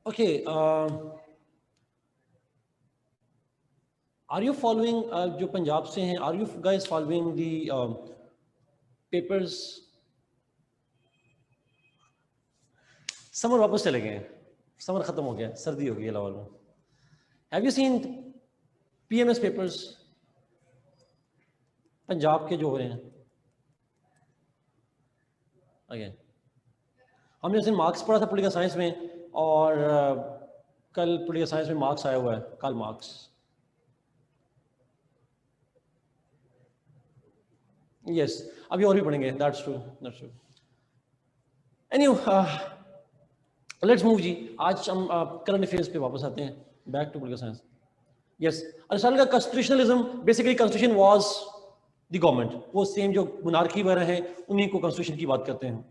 Okay, are you following जो पंजाब से हैं, are you guys following the papers? Summer वापस चले गए, समर खत्म हो गया, सर्दी हो गई है लाहौर में. Have you seen PMS papers Punjab के जो हो रहे हैं? अगेन हमने उस दिन मार्क्स पढ़ा था पॉलिटिकल साइंस में, और कल पॉलिटिकल साइंस में मार्क्स आया हुआ है, कल मार्क्स. यस, अभी और भी पढ़ेंगे. That's true, that's true. Anyway, let's move जी. आज हम करंट अफेयर्स पे वापस आते हैं. Back to political science. Yes, अरसाल का constitutionalism, basically constitution was the government. वो सेम जो मोनार्की वगैरह है उन्हीं को कॉन्स्टिट्यूशन की बात करते हैं.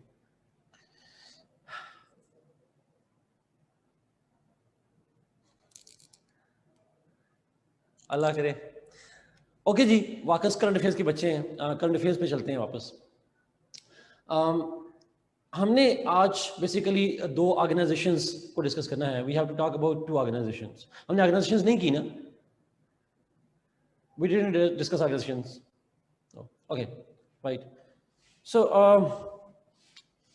अल्लाह करे. ओके जी, वापस करंट अफेयर्स के बच्चे हैं, करंट अफेयर्स पे चलते हैं वापस. हमने आज बेसिकली दो ऑर्गेनाइजेशंस को डिस्कस करना है. We have to talk about two organisations. हमने ऑर्गेनाइजेशंस नहीं की ना, we didn't discuss organisations. Okay, right. So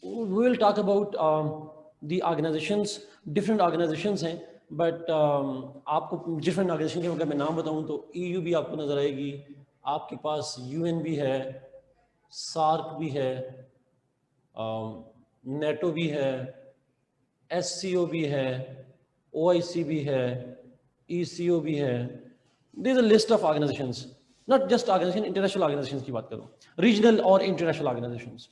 we will talk about the organisations. Different organisations हैं, बट आपको डिफरेंट ऑर्गेनाइजेशन के अगर मैं नाम बताऊं तो EU भी आपको नजर आएगी, आपके पास UN भी है, सार्क भी है, नेटो भी है, SCO भी है, OIC भी है, ECO भी है. There is a list of organisations, not just organisation, international organisations की बात करूं, रीजनल और इंटरनेशनल ऑर्गेनाइजेशंस.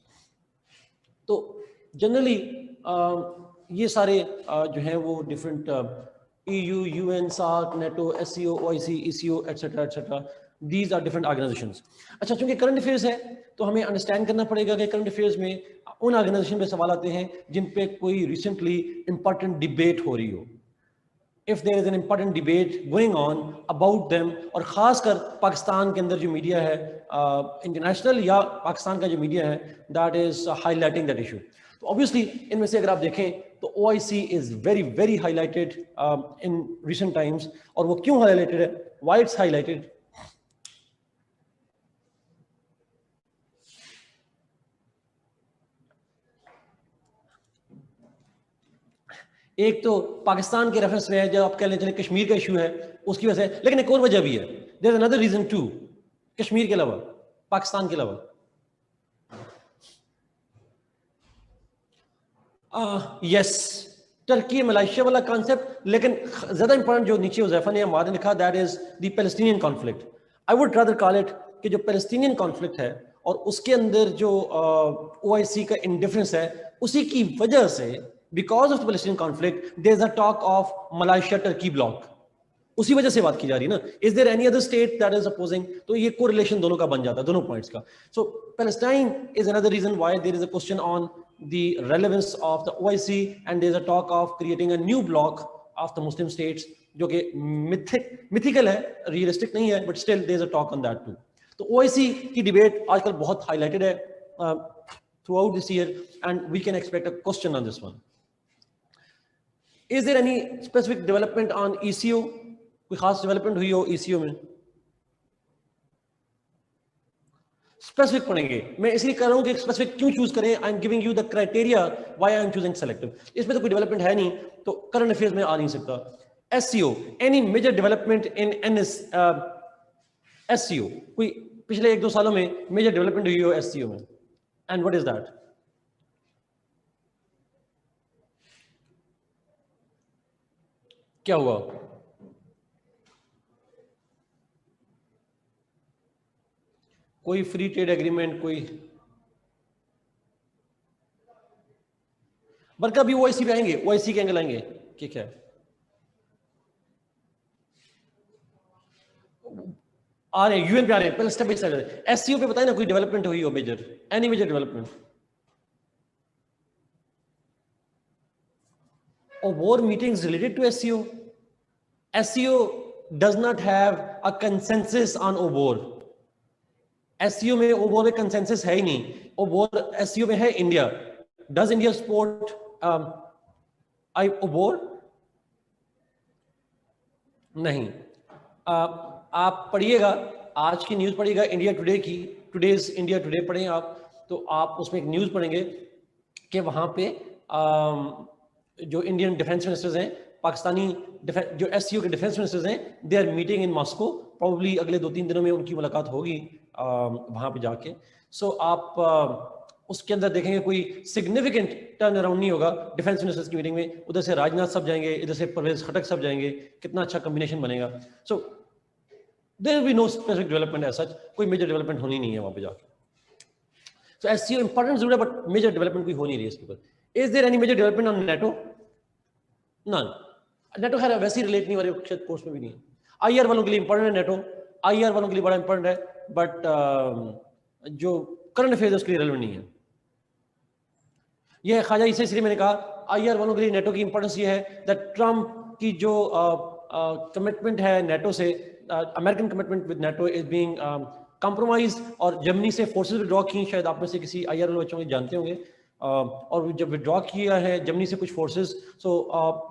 तो जनरली ये सारे जो हैं वो different EU, UN, SAARC, NATO, SCO, OIC, ECO, etcetera etcetera, these are different organisations. अच्छा, चूंकि करंट अफेयर्स है तो हमें अंडरस्टैंड करना पड़ेगा कि करंट अफेयर्स में उन ऑर्गेनाइजेशन पे सवाल आते हैं जिन पे कोई रिसेंटली इंपॉर्टेंट डिबेट हो रही हो. If there is an important debate going on about them, और खासकर पाकिस्तान के अंदर जो मीडिया है, इंटरनेशनल या पाकिस्तान का जो मीडिया है, that is highlighting that issue. तो ऑब्वियसली इनमें से अगर आप देखें तो OIC is very very highlighted in recent times. और वो क्यों हाईलाइटेड है, व्हाई इट्स हाईलाइटेड? एक तो पाकिस्तान के रेफरेंस में है, जब आप कह लें चले कश्मीर का इशू है उसकी वजह से, लेकिन एक और वजह भी है. There is another reason too, Kashmir के अलावा, पाकिस्तान के अलावा. यस, टर्की मलेशिया वाला कॉन्सेप्ट, लेकिन ज्यादा इंपॉर्टेंट जो नीचे हुज़ैफा ने हमारे लिखा, that is the Palestinian conflict. I would rather call it कि जो पैलेस्टीनियन कॉन्फ्लिक्ट है और उसके अंदर जो OIC का इंडिफरेंस है, उसी की वजह से, because of the Palestinian conflict, there is a talk of Malaysia Turkey bloc. उसी वजह से बात की जा रही है ना. Is there any other state that is opposing? तो ये कोरिलेशन दोनों का बन जाता है, दोनों पॉइंट्स का. So Palestine is another reason why there is a question on the relevance of the OIC, and there is a talk of creating a new bloc of the Muslim states, जो कि mythical है, realistic नहीं है, but still there is a talk on that too. तो OIC की debate आजकल बहुत highlighted है throughout this year, and we can expect a question on this one. Is there any specific development on ECO? कोई खास development हुई हो ECO में? स्पेसिफिक पढ़ेंगे. मैं इसलिए कर रहा हूं कि स्पेसिफिक क्यों चूज करें. I am giving you the criteria why I am choosing selective. इसमें तो कोई डेवलपमेंट है नहीं, तो करंट अफेयर्स में आ नहीं सकता. SCO, any major development in SCO? कोई पिछले 1-2 सालों में मेजर डेवलपमेंट हुई हो SCO में, एंड व्हाट इज दैट? क्या हुआ? कोई फ्री ट्रेड एग्रीमेंट, कोई बल्कि भी OIC पे आएंगे, OIC के एंगल आएंगे. ठीक है, आ रहे हैं, UN पे आ रहे हैं, पहले स्टेप बाय स्टेप. SCO पे बताए ना कोई डेवलपमेंट हुई हो मेजर, एनी मेजर डेवलपमेंट? और war meetings related to SCO? SCO does not have a consensus on OBOR. SCO में OBOR में कंसेंसस है ही नहीं. OBOR SCO में है India. Does India support OBOR? नहीं, आप पढ़िएगा, आज की न्यूज़ पढ़िएगा इंडिया टुडे की, टुडेज इंडिया टुडे पढ़ें आप, तो आप उसमें एक न्यूज़ पढ़ेंगे कि वहाँ पे जो इंडियन डिफेंस मिनिस्टर्स हैं, पाकिस्तानी जो एससीओ के डिफेंस मिनिस्टर्स हैं, they are meeting in Moscow, probably अगले 2-3 दिनों में उनकी मुलाकात होगी वहाँ पे जाके। सो आप उसके अंदर देखेंगे कोई सिग्निफिकेंट टर्न अराउंड नहीं होगा डिफेंस मिनिस्टर्स की मीटिंग में, उधर से राजनाथ साहब जाएंगे, इधर से परवेज खटक साहब जाएंगे, कितना अच्छा कॉम्बिनेशन बनेगा। So there will be no specific development as such, कोई मेजर डेवलपमेंट होनी नहीं है वहाँ पे जाके। सो एससीओ इंपॉर्टेंट जरूर है, बट मेजर डेवलपमेंट कोई हो नहीं रही है इसके ऊपर। Is there any major development on NATO? None. NATO खैर वैसे ही रिलेट नहीं हो रही, शायद कोर्स में भी नहीं है। आईआर वालों के लिए इंपॉर्टेंट है नेटो, आईआर वालों के लिए बड़ा इंपॉर्टेंट है, बट जो करंट अफेयर्स उसके लिए रेलेवेंट नहीं है। ये ख्वाजा इसलिए मैंने कहा आईआर वालों के लिए नेटो की इंपॉर्टेंस ये है दैट ट्रम्प की जो कमिटमेंट है नेटो से, American commitment with NATO is being compromise, और जर्मनी से फोर्सेस विड्रॉ की, शायद आप में से किसी आईआर वाले बच्चों को जानते होंगे, और जब विड्रॉ किया है जर्मनी से कुछ फोर्सेस, सो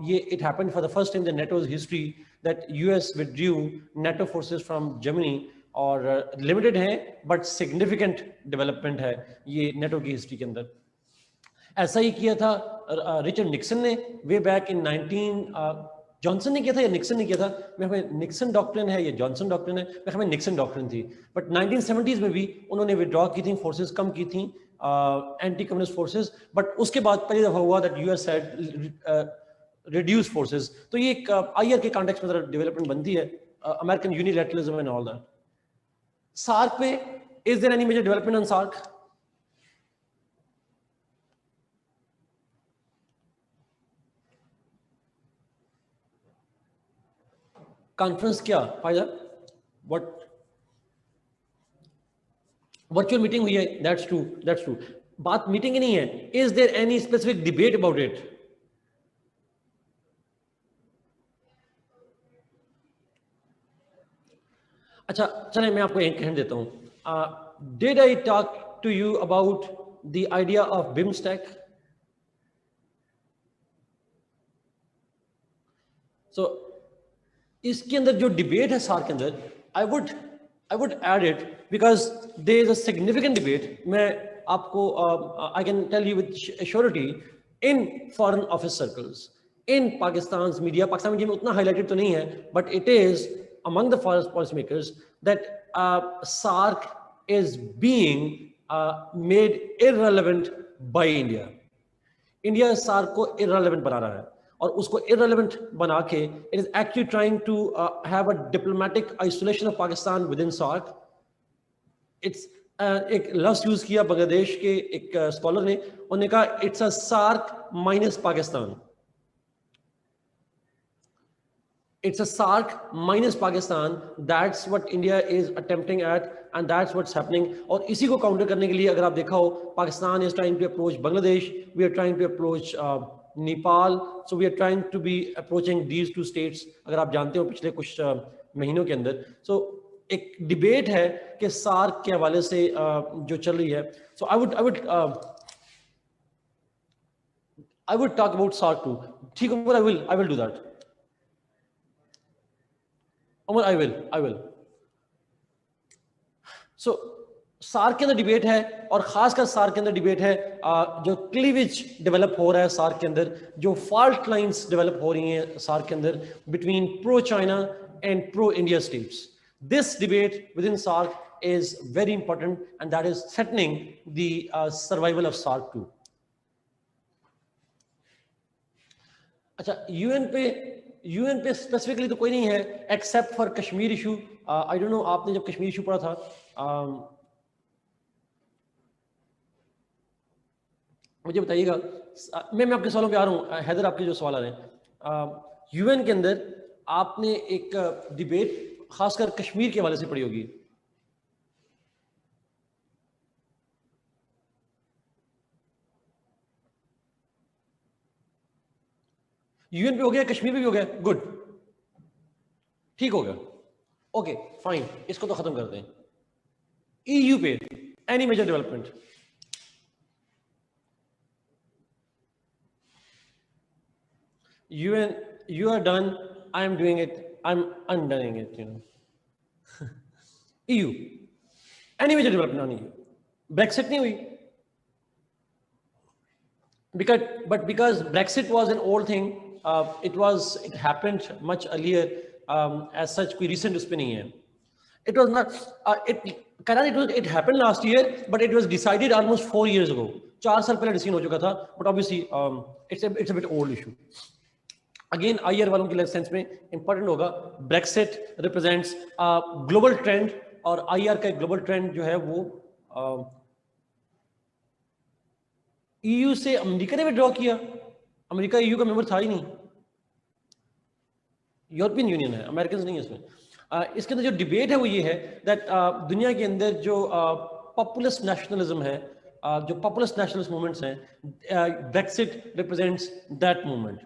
ये it happened for the first time in NATO's history that US withdrew NATO forces from Germany, और लिमिटेड है बट सिग्निफिकेंट डेवलपमेंट है ये नेटो की हिस्ट्री के अंदर। ऐसा ही किया था रिचर्ड निक्सन ने वे बैक इन 19 जॉनसन ने किया था या निक्सन ने किया था, मैं हमें निक्सन डॉक्ट्रिन है या जॉनसन डॉक्ट्रिन है, मैं हमें निक्सन डॉक्ट्रिन थी, बट 1970s में भी उन्होंने विड्रॉ की थी, फोर्सेस कम की थी, एंटी कम्युनिस्ट फोर्सेस, बट उसके बाद पहली दफा हुआ that US had reduce forces. तो ये एक आईआर के कॉन्टेक्स्ट में डेवलपमेंट बनती है, American unilateralism and all that. SAARC पे is there any major development on SAARC? Conference क्या फायदा, व्हाट वर्चुअल मीटिंग हुई है, दैट्स ट्रू, दैट्स ट्रू, बात मीटिंग की नहीं है। Is there any specific debate about it? अच्छा चले मैं आपको एक हिंट देता हूं। Did I talk to you about the idea of BIMSTEC? So इसके अंदर जो डिबेट है सार्क के अंदर, I would add it because there is a significant debate. मैं आपको I can tell you with surety, in foreign office circles, in Pakistan media, Pakistan media में उतना हाईलाइटेड तो नहीं है, but it is among the policy makers that SARC is being made irrelevant by India. India SAARC को irrelevant बना रहा है, और उसको irrelevant बना के it is actually trying to have a diplomatic isolation of Pakistan within SARC. It's एक लफ्ज यूज किया बांग्लादेश के एक स्कॉलर ने, उन्होंने कहा it's a SAARC minus Pakistan, it's a SARC minus Pakistan. That's what India is attempting at, and that's what's happening. और इसी को काउंटर करने के लिए अगर आप देखा हो, Pakistan is trying to approach Bangladesh, we are trying to approach Nepal, so we are trying to be approaching these two states. अगर आप जानते हो पिछले कुछ महीनों के अंदर, so एक डिबेट है कि सार्क के हवाले से जो चल रही है, so I would talk about SARC too. ठीक है, I will do that. Omar, I will. So SAARC के अंदर डिबेट है, और खासकर सार्क के अंदर डिबेट है जो क्लीवेज डेवलप हो रहा है सार्क के अंदर, जो फॉल्ट लाइंस डेवलप हो रही हैं सार्क के अंदर between pro China and pro India states. This debate within SAARC is very important, and that is threatening the survival of SAARC too. अच्छा, यूएन पे स्पेसिफिकली तो कोई नहीं है except for Kashmir issue. I don't know आपने जब Kashmir issue पढ़ा था, मुझे बताइएगा. मैं आपके सवालों पे आ रहा हूँ. हैदर, आपके जो सवाल आ रहे हैं, यूएन के अंदर आपने एक डिबेट खासकर कश्मीर के हवाले से पढ़ी होगी. यूएन पे हो गया, कश्मीर पे भी हो गया, गुड, ठीक हो गया, ओके फाइन, इसको तो खत्म करते हैं. ईयू पे any major development? UN, you are done, I am doing it. I'm doing it, you know. EU, any major development on EU, Brexit नहीं हुई, because Brexit was an old thing, it happened much earlier, as such कोई recent उस पे नहीं है. It was not, it happened last year, but it was decided almost 4 years ago. 4 साल पहले decision हो चुका था, but obviously it's a bit old issue. Again, IR वालों के सेंस में इंपॉर्टेंट होगा, Brexit represents ग्लोबल ट्रेंड, और IR का ग्लोबल ट्रेंड जो है वो EU से अमेरिका ने विड्रॉ किया. अमेरिका EU का मेंबर था ही नहीं, यूरोपियन यूनियन है, अमेरिकन नहीं है इसमें. इसके अंदर जो डिबेट है वो ये है दैट दुनिया के अंदर जो पॉपुलिस्ट नेशनलिज्म है, जो पॉपुलिस्ट नेशनलिस्ट मूवमेंट्स हैं, Brexit represents that movement.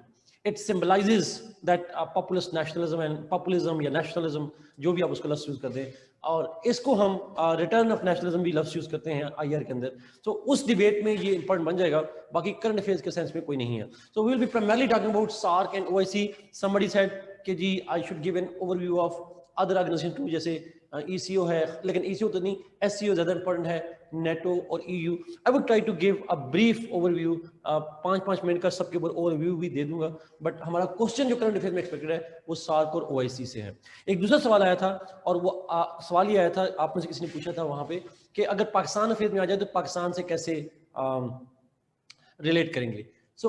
It symbolises that populist nationalism and populism या नेशनलिज्म, जो भी आप उसका लफ्ज़ यूज़ करते हैं, और इसको हम रिटर्न ऑफ नेशनलिज्म भी लफ्ज़ यूज़ करते हैं IR के अंदर. तो उस डिबेट में ये इंपॉर्टेंट बन जाएगा, बाकी करंट अफेयर्स के सेंस में कोई नहीं है. So we will be primarily talking about SAARC and OIC. Somebody said कि जी I should give an overview of other organisation too, जैसे ECO है, लेकिन ECO तो नहीं, SCO ज़्यादा इंपॉर्टेंट है, NATO और EU. I would try to give a brief overview, 5-5 minute का सबके ऊपर ओवरव्यू भी दे दूंगा, बट हमारा क्वेश्चन जो करंट अफेयर में एक्सपेक्टेड है वो SAARC और OIC से है. एक दूसरा सवाल आया था, और वो सवाल ये आया था, आप में से किसी ने पूछा था वहाँ पे कि अगर पाकिस्तान अफेयर में आ जाए तो पाकिस्तान से कैसे रिलेट करेंगे. सो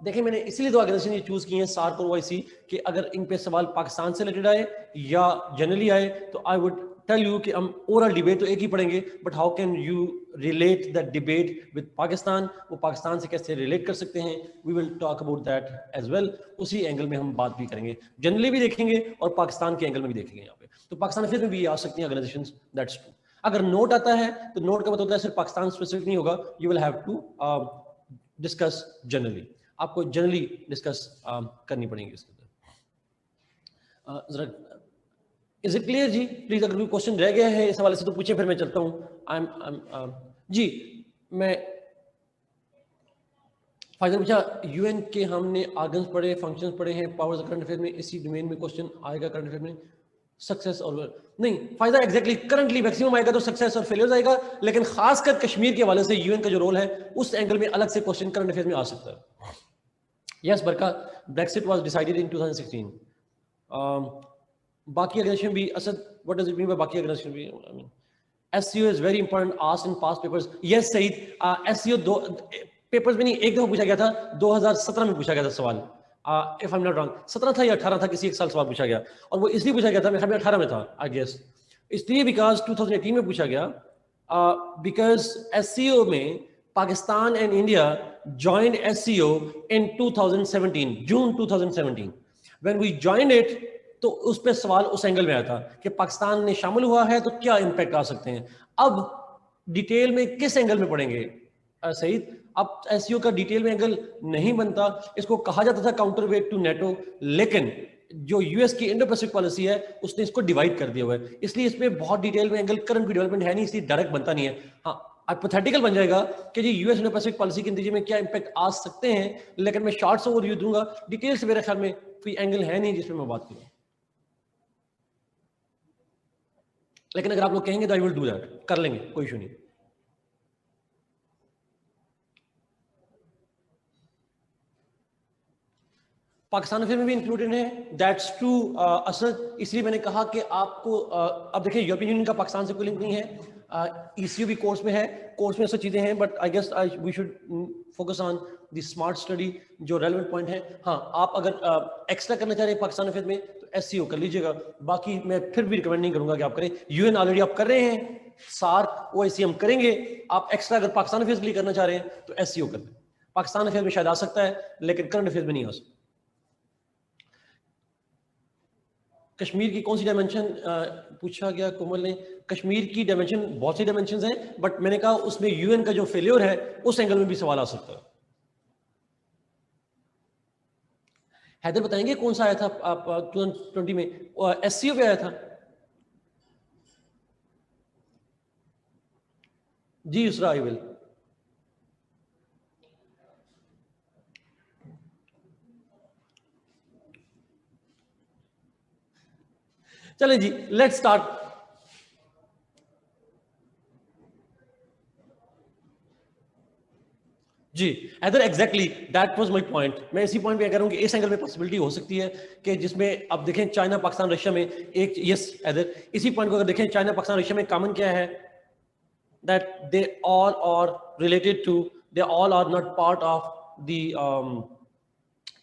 देखिए, मैंने इसीलिए 2 ऑर्गेनाइजेशन ये चूज की हैं, SAARC और OIC, कि अगर इन पे सवाल पाकिस्तान से रिलेटेड आए या जनरली आए तो आई वुड टेल यू कि हम ओवरऑल डिबेट तो एक ही पढ़ेंगे, but how can you relate that debate with Pakistan, वो पाकिस्तान से कैसे रिलेट कर सकते हैं, we will talk about that as well. उसी एंगल में हम बात भी करेंगे, जनरली भी देखेंगे और पाकिस्तान के एंगल में भी देखेंगे. यहाँ पे तो पाकिस्तान फिर में भी आ सकती हैं ऑर्गेनाइजेशन, दैट्स ट्रू. अगर नोट आता है तो नोट का मतलब होता है सिर्फ पाकिस्तान स्पेसिफिक नहीं होगा, you will have to discuss generally, आपको जनरली डिस्कस करनी पड़ेगी इसके अंदर. जरा इज इट क्लियर जी? प्लीज अगर कोई क्वेश्चन रह गया है इस हवाले से तो पूछे, फिर मैं चलता हूँ. जी, मैं फायदा पूछा, UN के हमने आर्गन्स पढ़े, फंक्शंस पढ़े हैं, पावर्स करंट अफेयर में, इसी डोमेन में क्वेश्चन आएगा करंट अफेयर में. सक्सेस और नहीं, फायदा एग्जैक्टली करंटली मैक्सिमम आएगा तो सक्सेस और फेलियर्स आएगा, लेकिन खासकर कश्मीर के हवाले से UN का जो रोल है उस एंगल में अलग से क्वेश्चन करंट अफेयर में आ सकता है. Yes, Barka, Brexit was decided in 2016. Baki organization भी, Asad, what does it mean by Baki organization भी? I mean, SCO is very important, asked in past papers. Yes, Saeed, SCO 2 papers में नहीं, एक दफा पूछा गया था, 2017 में पूछा गया था सवाल. If I'm not wrong, 17 था या 18 था, किसी एक साल सवाल पूछा गया, और वो इसलिए पूछा गया था, मेरे ख्याल में 18 में था, I guess. इसलिए because 2018 में पूछा गया, because SCO में Pakistan and India joined SCO in 2017, June 2017. When we joined it, तो उस पे सवाल उस एंगल में आया था कि पाकिस्तान ने शामिल हुआ है तो क्या इम्पैक्ट आ सकते हैं. अब डिटेल में किस एंगल में पढ़ेंगे सईद? अब SCO का डिटेल में एंगल नहीं बनता, इसको कहा जाता था काउंटर वेट टू नेटो, लेकिन जो US की इंडो पैसिफिक पॉलिसी है उसने इसको डिवाइड कर दिया हुआ है, इसलिए इसमें बहुत डिटेल में एंगल करंट की डेवलपमेंट है नहीं, इसलिए डायरेक्ट बनता नहीं है. हाँ, हाइपोथेटिकल बन जाएगा कि जी US इंडो पैसिफिक पॉलिसी के नतीजे में क्या इंपैक्ट आ सकते हैं, लेकिन मैं शॉर्ट्स ओवरव्यू दूंगा, डिटेल से मेरे ख्याल में कोई एंगल है नहीं जिसमें मैं बात करूं. लेकिन अगर आप लोग कहेंगे तो आई विल डू दैट, कर लेंगे, कोई इशू नहीं. पाकिस्तान फिल्म में भी इंक्लूडेड है, दैट्स ट्रू असद. इसलिए मैंने कहा कि आपको अब देखिए यूरोपियन यूनियन का पाकिस्तान से कोई लिंक नहीं है, ECU भी कोर्स में है, कोर्स में सब चीजें हैं, but I guess we should focus on the smart study जो रेलेवेंट पॉइंट है. हाँ, आप अगर एक्स्ट्रा करना चाह रहे हैं पाकिस्तान फिल्म में तो SCO कर लीजिएगा, बाकी मैं फिर भी रिकमेंड नहीं करूंगा कि आप करें. UN ऑलरेडी आप कर रहे हैं, SAARC OIC हम करेंगे, आप एक्स्ट्रा अगर पाकिस्तान अफेयर्स के लिए करना चाह रहे हैं तो SCO कर लें. पाकिस्तान अफेयर में शायद आ सकता है लेकिन करंट अफेयर्स में नहीं आ सकता. कश्मीर की कौन सी डायमेंशन पूछा गया कोमल ने? कश्मीर की डायमेंशन बहुत सी डायमेंशंस हैं, बट मैंने कहा उसमें UN का जो फेलियर है उस एंगल में भी सवाल आ सकता है. हैदर बताएंगे कौन सा आया था आप 2020 में SCO पे आया था? जी उसरा, आई विल. चले जी, लेट्स स्टार्ट। जी, other exactly that was my point. मैं इसी पॉइंट पे कह रहा हूं कि इस एंगल में पॉसिबिलिटी हो सकती है कि जिसमें अब देखें चाइना पाकिस्तान रशिया में एक, यस अदर, इसी पॉइंट को अगर देखें चाइना पाकिस्तान रशिया में कॉमन क्या है, that they all are related to, they all are not part of the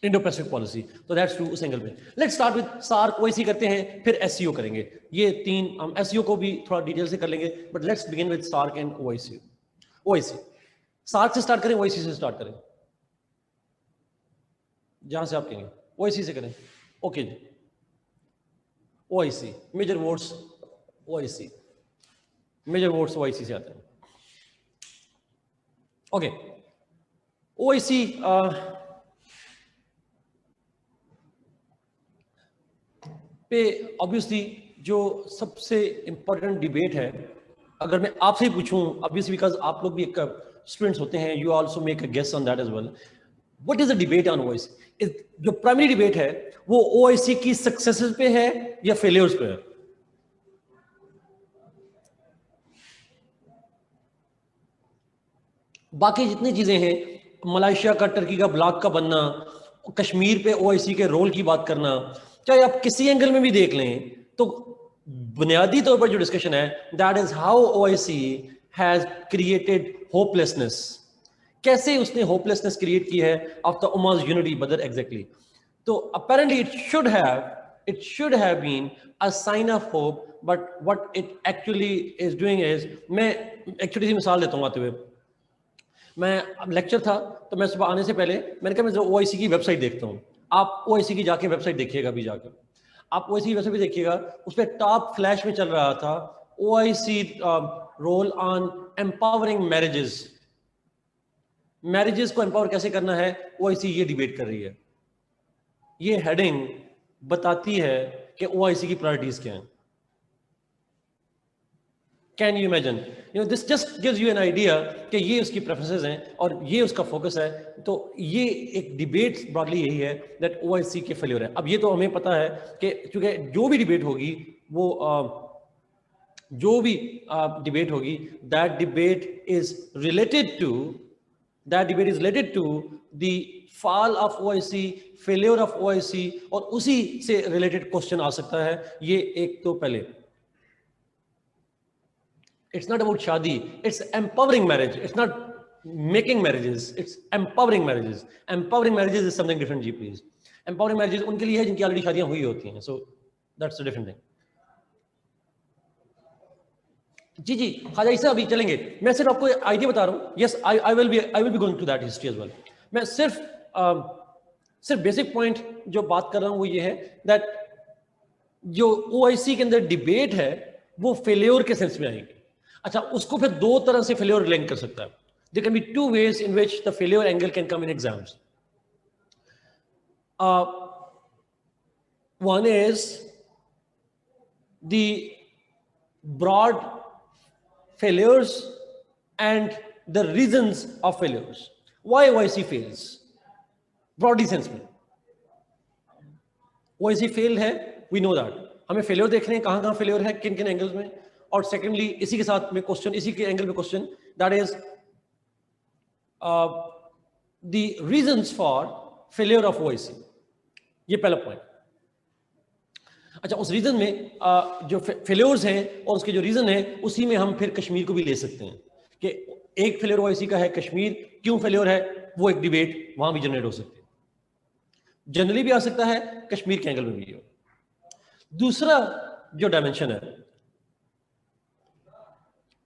Indo Pacific policy. तो दैट्स ट्रू उस एंगल में। Let's start with SAARC, OIC करते हैं, फिर एससीओ करेंगे। ये तीन, हम एससीओ को भी थोड़ा डिटेल से कर लेंगे, but let's begin with SAARC and OIC. OIC, SAARC से स्टार्ट करें, ओआईसी से स्टार्ट करें, जहां से आप कहेंगे ओआईसी से करें। ओके जी, OIC major votes, OIC major votes OIC से आते हैं। ओके, ओआईसी पे ऑब्वियसली जो सबसे इंपॉर्टेंट डिबेट है, अगर मैं आपसे ही पूछूं, ऑब्वियसली बिकॉज आप लोग भी एक स्टूडेंट्स होते हैं, you also make a guess on that as well, what is the debate on OIC? जो प्राइमरी डिबेट है वो ओआईसी की सक्सेसेस पे है या फेलियर्स पे है? बाकी जितनी चीजें हैं, मलेशिया का, टर्की का ब्लॉक का बनना, कश्मीर पे ओआईसी के रोल की बात करना, चाहे आप किसी एंगल में भी देख लें, तो बुनियादी तौर पर जो डिस्कशन है, that is how OIC has created hopelessness. कैसे उसने होपलेसनेस क्रिएट की है ऑफ द उम्मा's यूनिटी, बदर एग्जैक्टली। तो apparently it should have been a sign of hope, but what it actually is doing is, मैं एक्चुअली मिसाल देता हूँ आते हुए। मैं अब लेक्चर था, तो मैं सुबह आने से पहले मैंने कहा मैं जो ओआईसी की वेबसाइट देखता हूँ। आप ओआईसी की जाके वेबसाइट देखिएगा, अभी जाकर आप ओआईसी की वेबसाइट भी देखिएगा, उस पर टॉप फ्लैश में चल रहा था OIC roll on empowering marriages. Marriages को एम्पावर कैसे करना है, ओआईसी ये डिबेट कर रही है। ये हेडिंग बताती है कि ओआईसी की प्रायोरिटीज क्या हैं। Can you imagine? This just gives you an idea कि ये उसकी प्रेफरेंसेस हैं और ये उसका फोकस है। तो ये एक डिबेट ब्रॉडली यही है दैट ओआईसी के फेलियर है। अब ये तो हमें पता है कि चूंकि जो भी डिबेट होगी वो जो भी डिबेट होगी, that debate is related to the fall of OIC, failure of OIC, और उसी से रिलेटेड क्वेश्चन आ सकता है। ये एक तो पहले, it's not about shadi, it's empowering marriage, it's not making marriages, it's empowering marriages. Empowering marriages is something different ji, please. Empowering marriages उनके लिए है जिनकी ऑलरेडी शादियां हुई होती हैं, so that's a different thing. जी जी, खाजा इससे अभी चलेंगे। मैं सिर्फ आपको आइडिया बता रहा हूँ। Yes, I will be going to that history as well. मैं सिर्फ बेसिक पॉइंट जो बात कर रहा हूँ वो ये है दैट जो ओआईसी के अंदर डिबेट है वो फेलियर के सेंस में आएगी। अच्छा, उसको फिर दो तरह से फेलियर लिंक कर सकता है। There can be two ways in which the failure angle can come in exams. One is the broad failures and the reasons of failures. Why OIC fails? Broadly sense में OIC fail है, we know that. हमें failure देखने हैं, कहाँ failure है, किन angles में। और सेकेंडली इसी के साथ में क्वेश्चन, इसी के एंगल में question, that is the reasons for failure of OIC. ये पहला पॉइंट। अच्छा, उस रीजन में जो फेलियर्स हैं और उसके जो रीजन है, उसी में हम फिर कश्मीर को भी ले सकते हैं कि एक फेलियर ओआईसी का है, कश्मीर क्यों फेलियर है, वो एक डिबेट वहां भी जनरेट हो सकती है। जनरली भी आ सकता है, कश्मीर के एंगल में भी हो। दूसरा जो डायमेंशन है,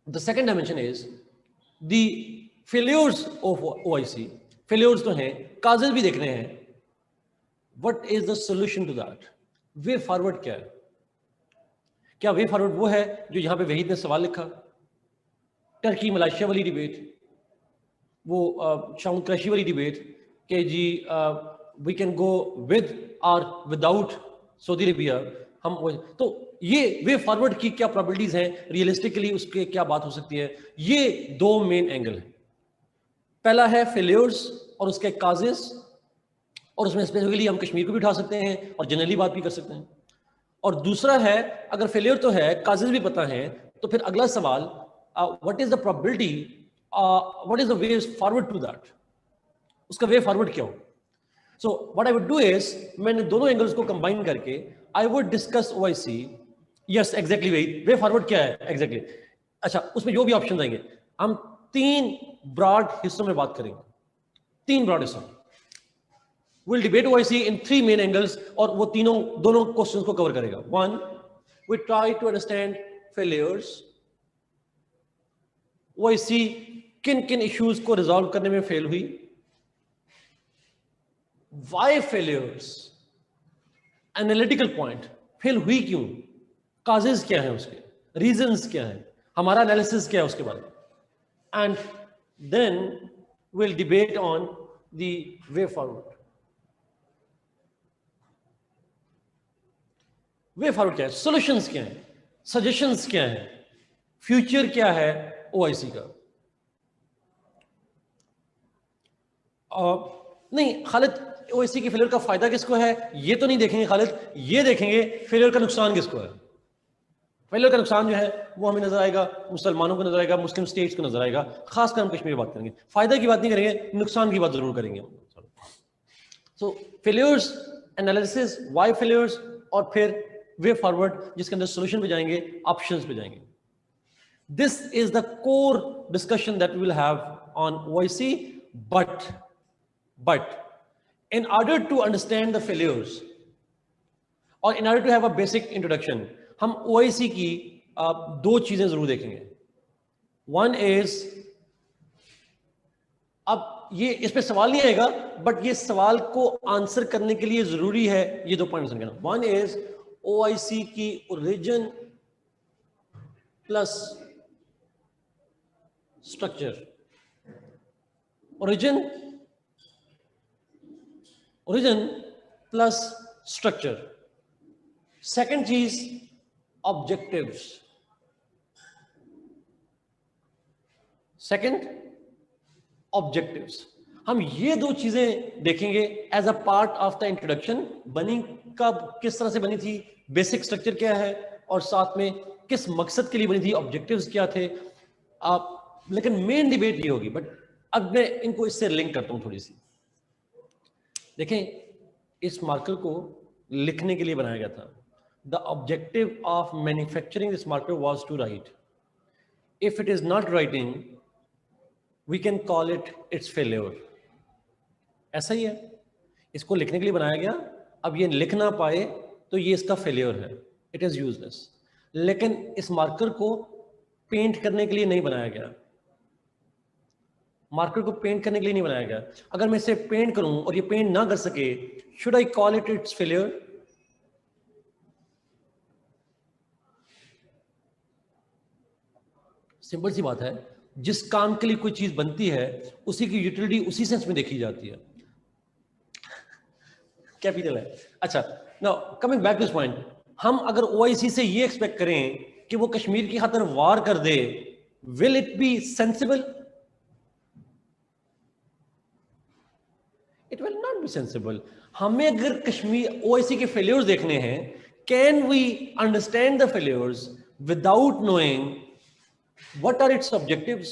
the second dimension is the failures of OIC. Failures तो हैं, काजेस भी देखने हैं। What is the solution to that? Way forward क्या है? क्या वे फॉरवर्ड वो है जो यहां पे वहीद ने सवाल लिखा, टर्की मलेशिया वाली डिबेट, वो शाउन क्रशी वाली डिबेट कि जी वी कैन गो विद और विदाउट सऊदी अरेबिया, हम तो ये वे फॉरवर्ड की क्या प्रोबेबिलिटीज हैं, रियलिस्टिकली उसके क्या बात हो सकती है? ये दो मेन एंगल है। पहला है फेलियर्स और उसके काजेस, और उसमें स्पेसिफिकली हम कश्मीर को भी उठा सकते हैं और जनरली बात भी कर सकते हैं। और दूसरा है अगर फेलियर तो है, काजेस भी पता है, तो फिर अगला सवाल what is the probability, what is the way forward to that, उसका वे फॉरवर्ड क्या हो. So what I would do is, मैंने दोनों एंगल्स को कंबाइन करके I would discuss OIC. Yes exactly way forward क्या है एग्जैक्टली. अच्छा, उसमें जो भी ऑप्शन आएंगे हम 3 ब्रॉड हिस्सों में बात करेंगे, 3 ब्रॉड हिस्सों. We'll debate OIC in 3 main angles और वो दोनों क्वेश्चंस को कवर करेगा. 1, we try to understand failures. OIC किन किन इश्यूज को रिजॉल्व करने में फेल हुई. Why failures? Analytical point, fail हुई क्यों, काजेस क्या है उसके, रीजंस क्या है, हमारा एनालिसिस क्या है उसके बारे में. And then we'll debate on the way forward. Way forward क्या है, सॉल्यूशंस क्या है, सजेशंस क्या है, फ्यूचर क्या है ओआईसी का. नहीं खालिद, ओआईसी के फेलियर का फायदा किसको है ये तो नहीं देखेंगे खालिद, ये देखेंगे फेलियर का नुकसान किसको है. फेलियर का नुकसान जो है वो हमें नजर आएगा, मुसलमानों को नजर आएगा, मुस्लिम स्टेट्स को नजर आएगा. खासकर हम कश्मीर की बात करेंगे, फायदा की बात नहीं करेंगे, नुकसान की बात जरूर करेंगे. सो फेलियर्स, एनालिसिस, व्हाई फेलियर्स, और फिर वे फॉरवर्ड जिसके अंदर सॉल्यूशन पे जाएंगे, ऑप्शंस पे जाएंगे. This is the core discussion that we will have on OIC. But in order to understand the failures और in order to have a basic introduction, हम OIC की 2 चीजें जरूर देखेंगे. One is, अब ये इस पे सवाल नहीं आएगा बट ये सवाल को आंसर करने के लिए जरूरी है ये 2 पॉइंट समझना. One is OIC की origin plus structure, origin plus structure. Second चीज ऑब्जेक्टिव्स. हम ये 2 चीजें देखेंगे as a part of the introduction. बनी कब, किस तरह से बनी थी, बेसिक स्ट्रक्चर क्या है, और साथ में किस मकसद के लिए बनी थी, ऑब्जेक्टिव्स क्या थे. लेकिन मेन डिबेट ये होगी. बट अब मैं इनको इससे लिंक करता हूं थोड़ी सी. देखें, इस मार्कर को लिखने के लिए बनाया गया था. The objective of manufacturing this marker was to write. If it is not writing we can call it it's failure. ऐसा ही है, इसको लिखने के लिए बनाया गया. अब ये लिख ना पाए तो ये इसका फेलियर है, इट इज यूजलेस. लेकिन इस मार्कर को पेंट करने के लिए नहीं बनाया गया. मार्कर को पेंट करने के लिए नहीं बनाया गया. अगर मैं इसे पेंट करूं और ये पेंट ना कर सके, should I call it it's failure? Simple सी बात है, जिस काम के लिए कोई चीज बनती है उसी की यूटिलिटी उसी सेंस में देखी जाती है. कैपिटल है. अच्छा, now coming back to this point, हम अगर ओआईसी से ये एक्सपेक्ट करें कि वो कश्मीर की खातिर वार कर दे, will it be sensible? It will not be sensible. हमें अगर कश्मीर ओआईसी के फेलियर्स देखने हैं, can we understand the failures without knowing what are its objectives?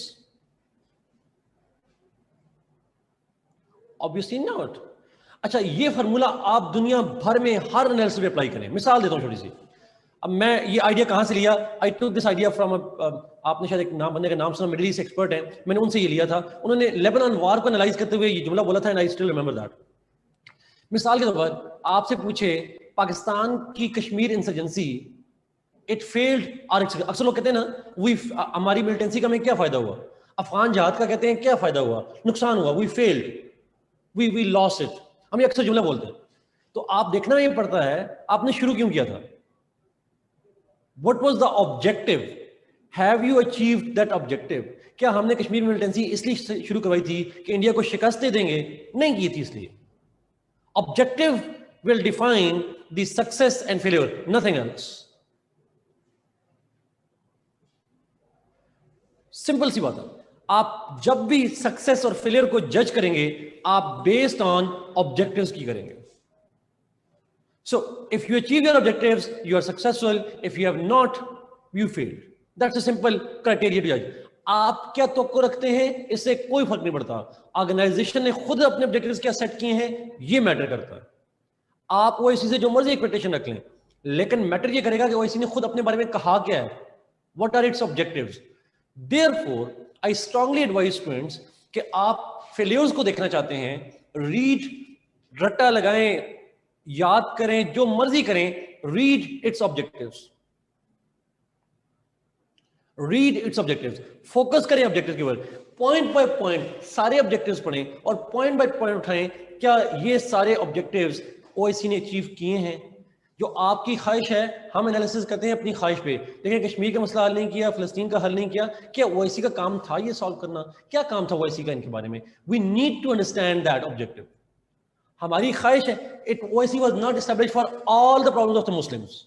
Obviously not. अच्छा, ये फार्मूला आप दुनिया भर में हर एनालिसिस पे अप्लाई करें. मिसाल देता हूं छोटी सी. अब मैं ये आइडिया कहां से लिया? आई टुक दिस आइडिया फ्रॉम, आपने शायद एक नाम, बंदे का नाम सुना, मिडिल ईस्ट एक्सपर्ट है, मैंने उनसे ये लिया था. उन्होंने लेबनान वॉर को एनालाइज करते हुए ये जुमला बोला था, and I still remember that. मिसाल के तौर पर आपसे पूछे पाकिस्तान की कश्मीर इंसर्जेंसी, इट फेल्ड. और अक्सर लोग कहते हैं ना, हमारी मिलिटेंसी का हमें क्या फायदा हुआ, अफगान जहाद का कहते हैं क्या फायदा हुआ, नुकसान हुआ, we failed, we lost it. हम ये अक्सर जुमला बोलते हैं. तो आप देखना ये पड़ता है आपने शुरू क्यों किया था. What was the objective? Have you achieved that objective? क्या हमने कश्मीर मिलिटेंसी इसलिए शुरू करवाई थी कि इंडिया को शिकस्त दे देंगे? नहीं की थी इसलिए. Objective will define the success and failure, nothing else. Simple सी बात है. आप जब भी सक्सेस और फेलियर को जज करेंगे, आप बेस्ड ऑन ऑब्जेक्टिव्स की करेंगे. So if you achieve your objectives, you are successful. If you have not, you failed. That's a simple criteria to judge. आप क्या तवक्को रखते हैं इससे कोई फर्क नहीं पड़ता. ऑर्गेनाइजेशन ने खुद अपने ऑब्जेक्टिव्स क्या सेट किए हैं ये मैटर करता है. आप ओआईसी से जो मर्जी एक्सपेक्टेशन रख लें, लेकिन मैटर ये करेगा कि ओआईसी ने खुद अपने बारे में कहा क्या है. What are its objectives. Therefore I strongly advise students कि आप फेलियर्स को देखना चाहते हैं, रीड, रट्टा लगाएं, याद करें, जो मर्जी करें, read its objectives. Read its objectives, focus करें ऑब्जेक्टिव्स के ऊपर, पॉइंट बाय पॉइंट सारे ऑब्जेक्टिव्स पढ़ें और पॉइंट बाय पॉइंट उठाएं. क्या ये सारे ऑब्जेक्टिव्स ओआईसी ने अचीव किए हैं? जो आपकी ख्वाहिश है, हम एनालिसिस करते हैं अपनी ख्वाहिश पे, लेकिन कश्मीर का मसला हल नहीं किया, फिलिस्तीन का हल नहीं किया. क्या ओआईसी का काम था ये सॉल्व करना? क्या काम था ओआईसी का इनके बारे में? We need to understand that objective. हमारी ख्वाहिश है, it OIC was not established for all the problems of the Muslims.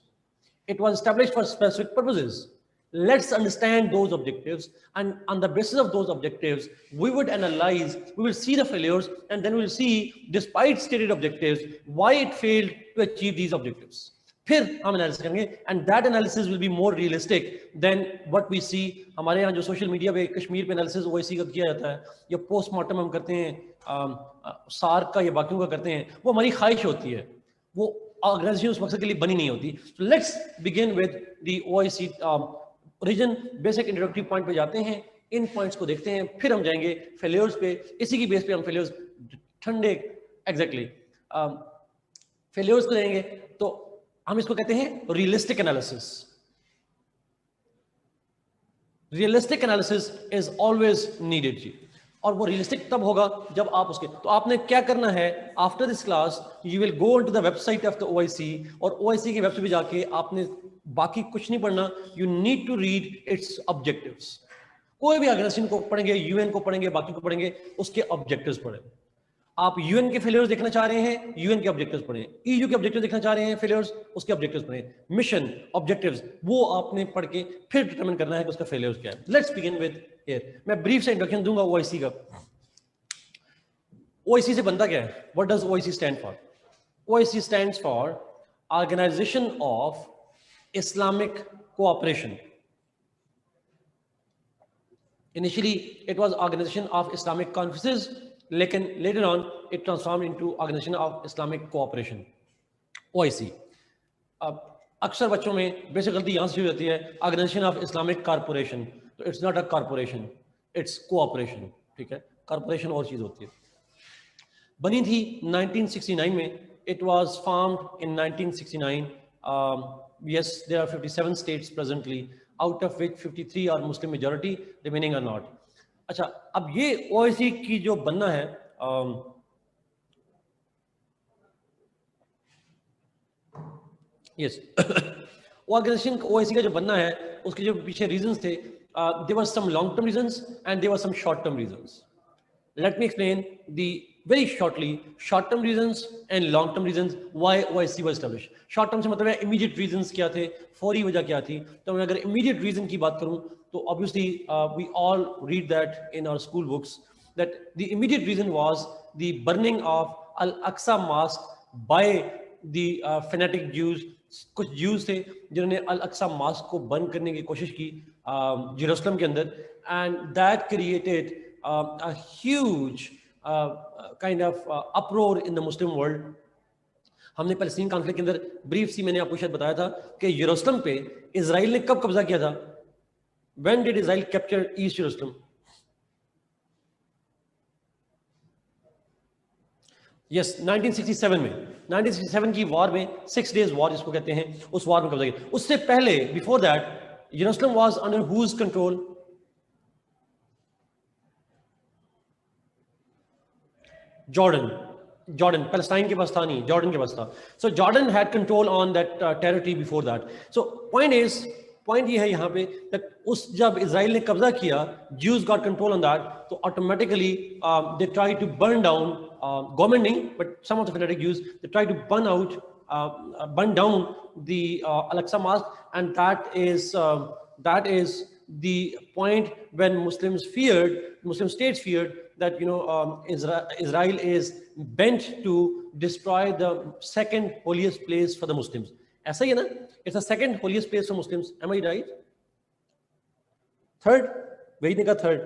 It was established for specific purposes. Let's understand those objectives, and on the basis of those objectives, we would analyze, we will see the failures, and then we'll see, despite stated objectives, why it failed to achieve these objectives. फिर हम analysis करेंगे, and that analysis will be more realistic than what we see. हमारे यहाँ जो social media पे कश्मीर पे analysis OIC का किया जाता है, या पोस्टमार्टम हम करते हैं, सार्क का या बाकियों का करते हैं, वो हमारी ख्वाहिश होती है, वो ऑर्गेनाइजेशन उस मकसद के लिए बनी नहीं होती. So let's begin with the OIC reason. Basic introductory point पे जाते हैं, इन पॉइंट्स को देखते हैं, फिर हम जाएंगे फेलियर्स पे. इसी की बेस पे हम फेलियर्स ठंडे एग्जैक्टली फेलियर्स को देंगे. तो हम इसको कहते हैं realistic analysis. Realistic analysis is always needed जी, और वो रियलिस्टिक तब होगा जब आप उसके. तो आपने क्या करना है, after this class you will go into the website of the OIC, और ओआईसी की वेबसाइट पे जाके आपने बाकी कुछ नहीं पढ़ना. You need to read its objectives. कोई भी ऑर्गेनाइजेशन को पढ़ेंगे, यूएन को पढ़ेंगे, बाकी को पढ़ेंगे, उसके ऑब्जेक्टिव्स पढ़ें. आप यूएन के फेलियर्स देखना चाह रहे हैं, यूएन के ऑब्जेक्टिव्स पढ़ें. ईयू के ऑब्जेक्टिव्स देखना चाह रहे हैं, फेलियर्स, उसके ऑब्जेक्टिव्स पढ़ें. मिशन ऑब्जेक्टिव्स वो आपने पढ़ के फिर डिटरमिन करना है कि उसका फेलियर्स क्या है. Let's begin with here. मैं ब्रीफ से इंट्रोडक्शन दूंगा ओआईसी का. ओआईसी से बनता क्या है? What does OIC stand for? OIC stands for organisation of Islamic Cooperation. Initially, it was Organization of Islamic Conferences, लेकिन later on it transformed into Organization of Islamic Cooperation, OIC. अब अक्सर बच्चों में बेसिक गलती यहाँ से शुरू होती है, Organization of Islamic Corporation. तो it's not a corporation, it's cooperation. ठीक है, corporation और चीज होती है. बनी थी 1969 में. It was formed in 1969. Yes, there are 57 states presently, out of which 53 are Muslim majority, remaining are not. अच्छा, अब ये OIC की जो बनना है, yes, ऑर्गेनाइजेशन OIC का जो बनना है, उसके जो पीछे रीजंस थे, there were some long term reasons and there were some short term reasons. Let me explain the very shortly short term reasons and long term reasons why OIC was established. Short term से मतलब है immediate reasons क्या थे, फौरी वजह क्या थी. तो मैं अगर immediate reason की बात करूं तो obviously we all read that in our school books that the immediate reason was the burning of Al-Aqsa Mosque by the fanatic Jews. कुछ Jews थे जिन्होंने Al-Aqsa Mosque को बंद करने की कोशिश की जेरूसलम के अंदर, and that created a huge kind of uproar in the Muslim world. हमने पैलेस्टीन कॉन्फ्लिक्ट के अंदर ब्रीफ सी मैंने आपको शायद बताया था कि यरूशलेम पे इजराइल ने कब कब्जा किया था. When did Israel capture East Jerusalem? Yes, 1967 में. 1967 की वॉर में, 6 days वॉर जिसको कहते हैं, उस वॉर में कब्जा किया. उससे पहले, बिफोर दैट, यरूशलेम was under whose control? Jordan, Palestine के पास था नहीं, Jordan के पास था. So Jordan had control on that territory before that. So point ये है यहाँ पे that उस जब इजराइल ने कब्जा किया, Jews got control on that, तो automatically they tried to burn down, government नहीं, but some of the fanatic Jews, they tried to burn down the Al-Aqsa Mosque, and that is the point when Muslim states feared that Israel is bent to destroy the second holiest place for the Muslims. ऐसा ही है ना? It's the second holiest place for Muslims. Am I right? Third? वही ने कहा third.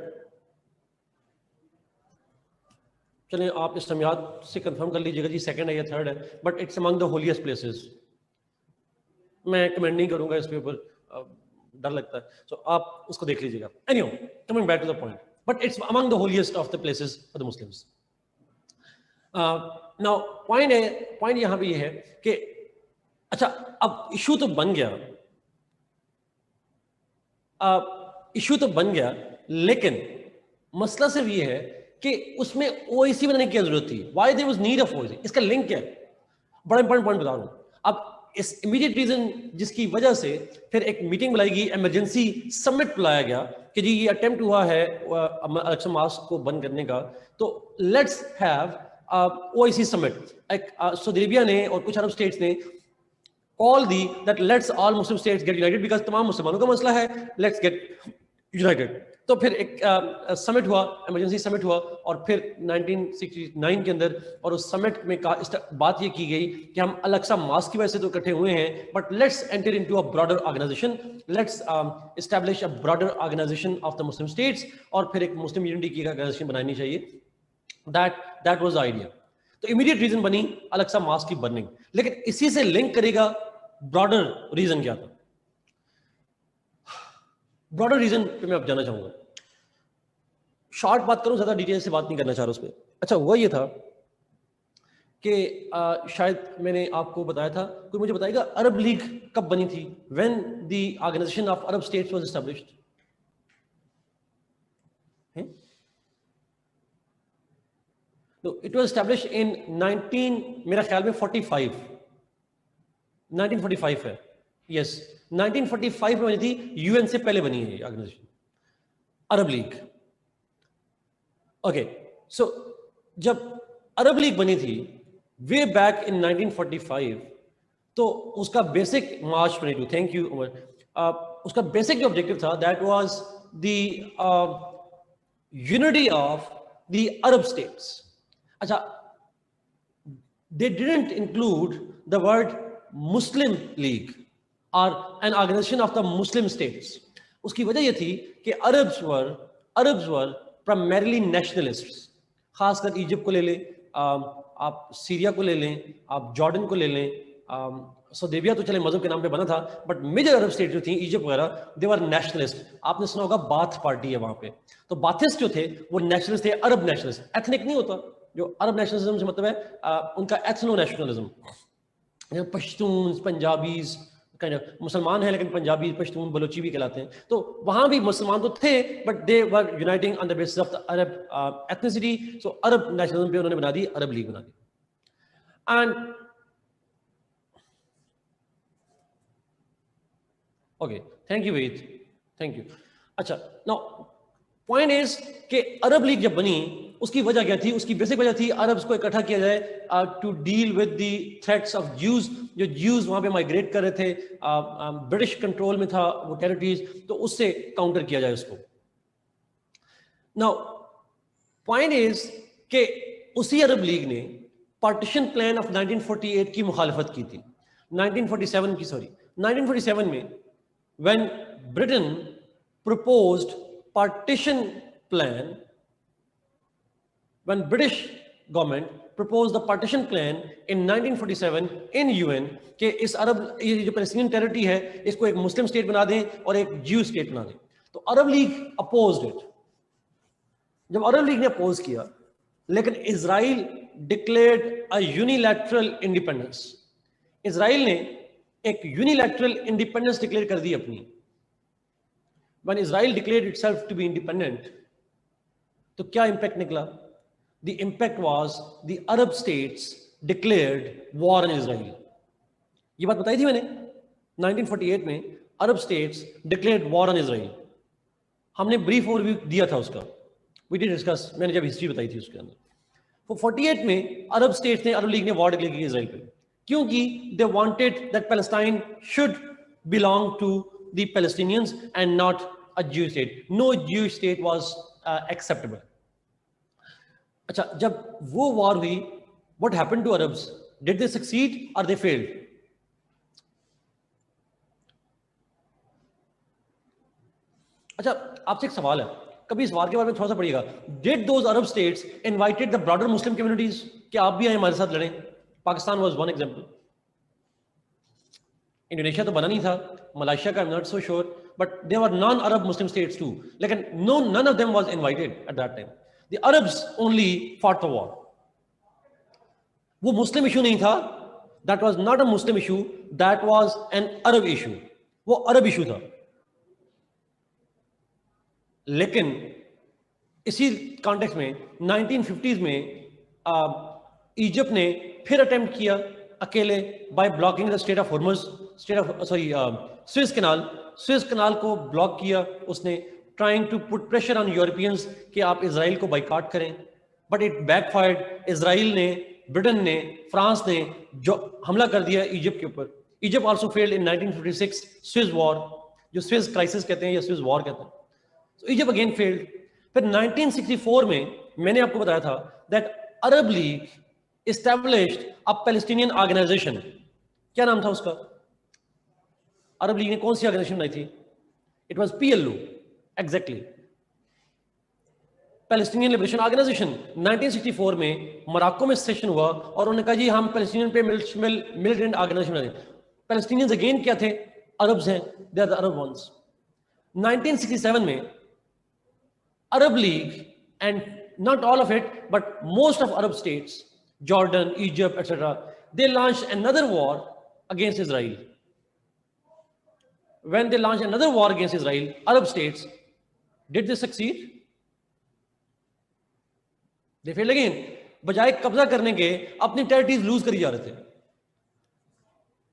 चलें आप इस समयात से कंफर्म कर लीजिएगा जी सेकंड है या थर्ड है, but it's among the holiest places. मैं कमेंट नहीं करूंगा इस पे ऊपर, डर लगता है, सो आप उसको देख लीजिएगा. Anyway, coming back to the point, but it's among the holiest of the places for the Muslims. Now point यहां पे ये है कि अच्छा अब इशू तो बन गया, लेकिन मसला सिर्फ ये है कि उसमें ओआईसी बनाने की जरूरत थी. Why there was need of OIC? इसका लिंक क्या है? बड़ा इंपॉर्टेंट पॉइंट बता रहा हूं. अब इस इमीडिएट रीजन जिसकी वजह से फिर एक मीटिंग बुलाई गई, इमरजेंसी समिट बुलाया गया कि जी ये अटेम्प्ट हुआ है इलेक्शन मास्क को बंद करने का, तो let's have OIC summit. Saudi Arabia ने और कुछ अरब स्टेट्स ने कॉल दी that let's all Muslim states get united because तमाम मुसलमानों का मसला है, लेट्स गेट यूनाइटेड. तो फिर एक समिट हुआ, इमरजेंसी समिट हुआ, और फिर 1969 के अंदर, और उस समिट में बात ये की गई कि हम अल-अक्सा मॉस्क की वजह से तो इकट्ठे हुए हैं, but let's enter into a broader organization, let's establish a broader organization of the Muslim states, और फिर एक मुस्लिम यूनिटी की ऑर्गेनाइजेशन बनानी चाहिए. That was the idea. तो इमीडिएट रीजन बनी अल-अक्सा मॉस्क की बर्निंग. लेकिन इसी से लिंक करेगा ब्रॉडर रीजन क्या था. ब्रॉडर रीजन पे मैं अब जाना चाहूंगा. शॉर्ट बात करूं, ज्यादा डिटेल से बात नहीं करना चाह रहा उस पर. अच्छा हुआ ये था कि शायद मैंने आपको बताया था, कोई मुझे बताएगा अरब लीग कब बनी थी? When the organization of Arab states was established. तो इट वाज एस्टैब्लिश्ड इन 19 मेरा ख्याल में 45 1945 है. यस, 1945 में बनी थी. यूएन से पहले बनी है ये ऑर्गेनाइजेशन अरब लीग. ओके, सो जब अरब लीग बनी थी वे बैक इन 1945, तो उसका basic March 22, thank you Umar, उसका बेसिक जो ऑब्जेक्टिव था that was the unity of the Arab states. अच्छा, they didn't include the word Muslim League or an organization of the Muslim states. उसकी वजह ये थी कि Arabs were primarily nationalists. खासकर इजिप्ट को ले लें, आप सीरिया को ले लें, आप जॉर्डन को ले लें, सऊदी अरेबिया तो चले मजहब के नाम पे बना था, बट मेजर अरब स्टेट जो थी इजिप्ट वगैरह, दे वर नेशनलिस्ट. आपने सुना होगा बाथ पार्टी है वहां पे, तो बाथिस्ट जो थे वो नेशनलिस्ट थे, अरब नेशनलिस्ट. एथनिक नहीं होता, जो अरब नेशनलिज्म से मतलब है उनका एथनो नेशनलिज्म. पश्तून, पंजाबीज, मुसलमान है लेकिन पंजाबी, पश्तून, बलोची भी कहलाते हैं. तो वहां भी मुसलमान तो थे, but they were uniting on the basis of the Arab ethnicity. So Arab nationalism पे उन्होंने बना दी, अरब लीग बना दी. And okay, thank you Ved, thank you. अच्छा, नाउ पॉइंट इज कि अरब लीग जब बनी उसकी वजह क्या थी? उसकी बेसिक वजह थी अरब्स को इकट्ठा किया जाए to deal with the threats of Jews. जो ज्यूज वहां पे माइग्रेट कर रहे थे, ब्रिटिश कंट्रोल में था वो टेरिटरीज, तो उससे काउंटर किया जाए उसको. नाउ पॉइंट इज कि उसी अरब लीग ने पार्टीशन प्लान ऑफ 1948 की मुखालफत की थी. 1947 में when Britain proposed partition plan, when British government proposed the partition plan in 1947 in UN कि इस अरब ये जो पैलेस्टीनियन टेरिटरी है इसको एक मुस्लिम स्टेट बना दें और एक ज्यू स्टेट बना दें, तो अरब लीग अपोज्ड इट. जब अरब लीग ने अपोज किया, लेकिन Israel declared a unilateral independence. Israel ने एक यूनिलैटरल इंडिपेंडेंस डिक्लेयर कर दी अपनी. When Israel declared itself to be independent, तो क्या इम्पैक्ट निकला? The impact was the Arab states declared war on Israel. ये बात बताई थी मैंने 1948 में. Arab states declared war on Israel. हमने ब्रीफ ओवरव्यू दिया था उसका, वी डिड डिस्कस, मैंने जब हिस्ट्री बताई थी उसके अंदर. तो 48 में अरब स्टेट्स ने, अरब लीग ने वॉर डिक्लेयर की इजराइल पे, क्योंकि they wanted that Palestine should belong to the Palestinians and not a Jewish state. No Jewish state was acceptable. अच्छा, जब वो वॉर हुई What happened to Arabs? Did they succeed or they failed? अच्छा, आपसे एक सवाल है, कभी इस वार के बारे में थोड़ा सा पढ़िएगा. Did those Arab states invited the broader Muslim communities कि आप भी आए हमारे साथ लड़ें? Pakistan was one example. Indonesia तो बना नहीं था, मलेशिया का I'm not so sure, but there were non-Arab Muslim states too. लेकिन none of them was invited at that time. The Arabs only fought the war. वो मुस्लिम इशू नहीं था, that was not a Muslim issue, that was an Arab issue. वो अरब issue था. लेकिन इसी context में 1950s में इजिप्ट ने फिर अटेम्प्ट किया अकेले by blocking the strait of Hormuz, Suez canal को ब्लॉक किया उसने, trying to put pressure on Europeans कि आप इजराइल को बाइकआउट करें. But it backfired. इजराइल ने, ब्रिटेन ने, फ्रांस ने जो हमला कर दिया इजिप्ट के ऊपर. Egypt also failed in 1956 Suez war, जो स्विस क्राइसिस कहते हैं या स्विस वॉर कहते हैं. So Egypt again failed. फिर 1964 में मैंने आपको बताया था that Arab League established a Palestinian organization. क्या नाम था उसका? अरब लीग ने कौन सी ऑर्गेनाइजेशन बनाई थी? It was PLO, exactly. Palestinian liberation organization. 1964 में मोरक्को में सेशन हुआ और उन्होंने कहा जी हम पैलेस्टीनियन पे मिलिटेंट ऑर्गेनाइजेशन बना दें. पैलेस्टीनियंस अगेन क्या थे? अरब्स हैं, they are the Arab ones. 1967 में Arab League, and not all of it, but most of Arab states, Jordan, Egypt, etc., they launched another war against Israel. When they launched another war against Israel, Arab states, did they succeed? They failed again. बजाय कब्जा करने के अपनी territories loose करी जा रहे थे.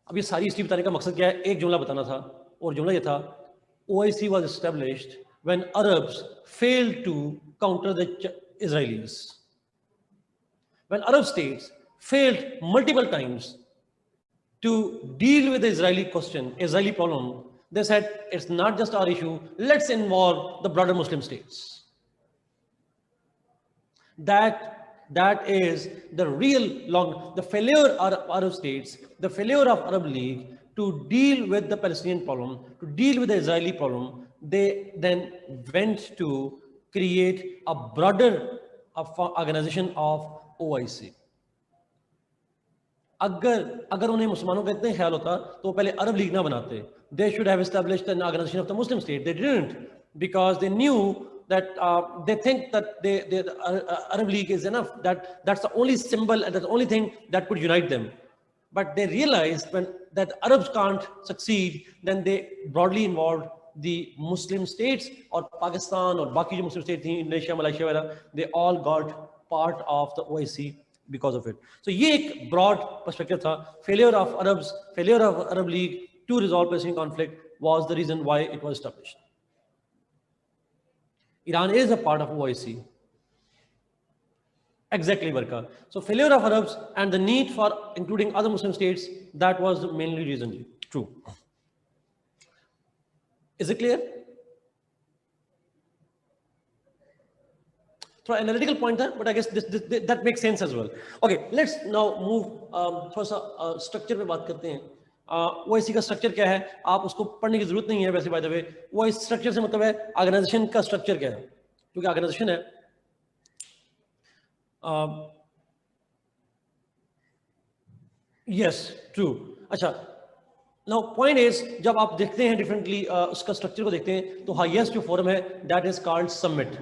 अब ये सारी हिस्ट्री बताने का मकसद क्या है? एक जुमला बताना था, और जुमला ये था, OIC was established when Arabs failed to counter the Israelis. When Arab states failed multiple times to deal with the Israeli question, Israeli problem, they said, it's not just our issue, let's involve the broader Muslim states. That is the real the failure of Arab states, the failure of Arab League to deal with the Palestinian problem, to deal with the Israeli problem. They then went to create a broader organization of OIC. अगर उन्हें मुसलमानों का इतना ख्याल होता तो पहले अरब league ना बनाते. They should have established an organization of the Muslim state. They didn't, because they knew that they think that the Arab League is enough. That's the only symbol and that's the only thing that could unite them. But they realized that Arabs can't succeed, then they broadly involved the Muslim states or Pakistan or बाकी जो Muslim states थी, Indonesia, Malaysia वगैरह, they all got part of the OIC because of it. So ये एक broad perspective था. Failure of Arab League to resolve Palestinian conflict was the reason why it was established. Iran is a part of OIC. Exactly, Barka. So failure of Arabs and the need for including other Muslim states, that was the mainly reason. True. Is it clear? थोड़ा analytical point था, but I guess that makes sense as well. Okay, let's now move थोड़ा सा structure पे बात करते हैं. OIC का structure क्या है? आप उसको पढ़ने की जरूरत नहीं है वैसे. By the way, OIC structure से मतलब है ऑर्गेनाइजेशन का स्ट्रक्चर क्या है, क्योंकि ऑर्गेनाइजेशन है. Yes, true. अच्छा, now point is, जब आप देखते हैं डिफरेंटली उसका स्ट्रक्चर को देखते हैं, तो हाईएस्ट जो फोरम है that is called summit.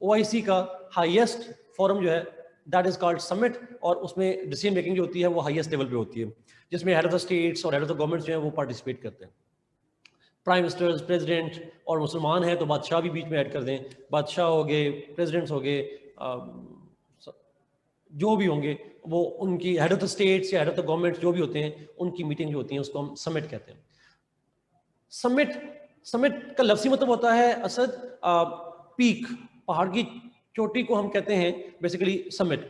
OIC का हाईएस्ट फोरम जो है दैट इज कॉल्ड समिट, और उसमें डिसीजन मेकिंग जो होती है वो हाईएस्ट लेवल पे होती है, जिसमें हेड ऑफ द स्टेट्स और हेड ऑफ द गवर्नमेंट जो है वो पार्टिसिपेट करते हैं. प्राइम मिनिस्टर्स, प्रेसिडेंट, और मुसलमान हैं तो बादशाह भी बीच में ऐड कर दें. बादशाह हो गए, प्रेसिडेंट्स हो गए, जो भी होंगे वो उनकी हेड ऑफ द स्टेट्स या हेड ऑफ द गवर्नमेंट जो भी होते हैं उनकी मीटिंग जो होती है उसको हम समिट कहते हैं. समिट का लफ्ज़ी मतलब होता है असद पीक, पहाड़ की चोटी को हम कहते हैं बेसिकली समिट.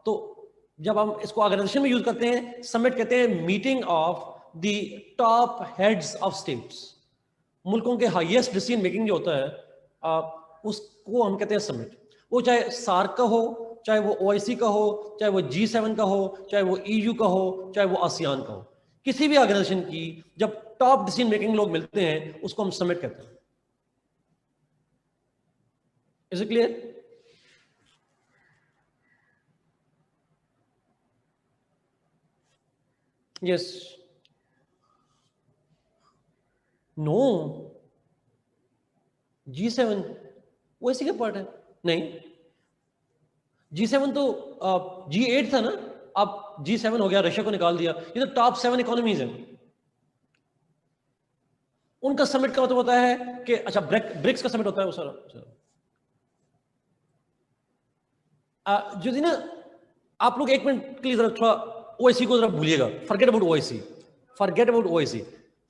तो जब हम इसको ऑर्गेनाइजेशन में यूज करते हैं, समिट कहते हैं meeting of the top heads of states. मुल्कों के हाईएस्ट डिसीजन मेकिंग जो होता है उसको हम कहते हैं समिट. वो चाहे सार्क का हो, चाहे वो OIC का हो, चाहे वो G7 का हो, चाहे वो EU का हो, चाहे वो आसियान का हो, किसी भी ऑर्गेनाइजेशन की जब टॉप डिसीजन मेकिंग लोग मिलते हैं उसको हम समिट कहते हैं। Is it clear? Yes, no, G7 OIC का पार्ट है? नहीं, G7 तो G8 था ना, अब G7 हो गया, रशिया को निकाल दिया। ये तो टॉप 7 इकोनॉमीज हैं। उनका समिट का मतलब होता है कि अच्छा ब्रिक्स का समिट होता है वो सारा। जो थी ना, आप लोग एक मिनट के लिए जरा थोड़ा OIC को जरा भूलिएगा, forget about OIC, forget about OIC।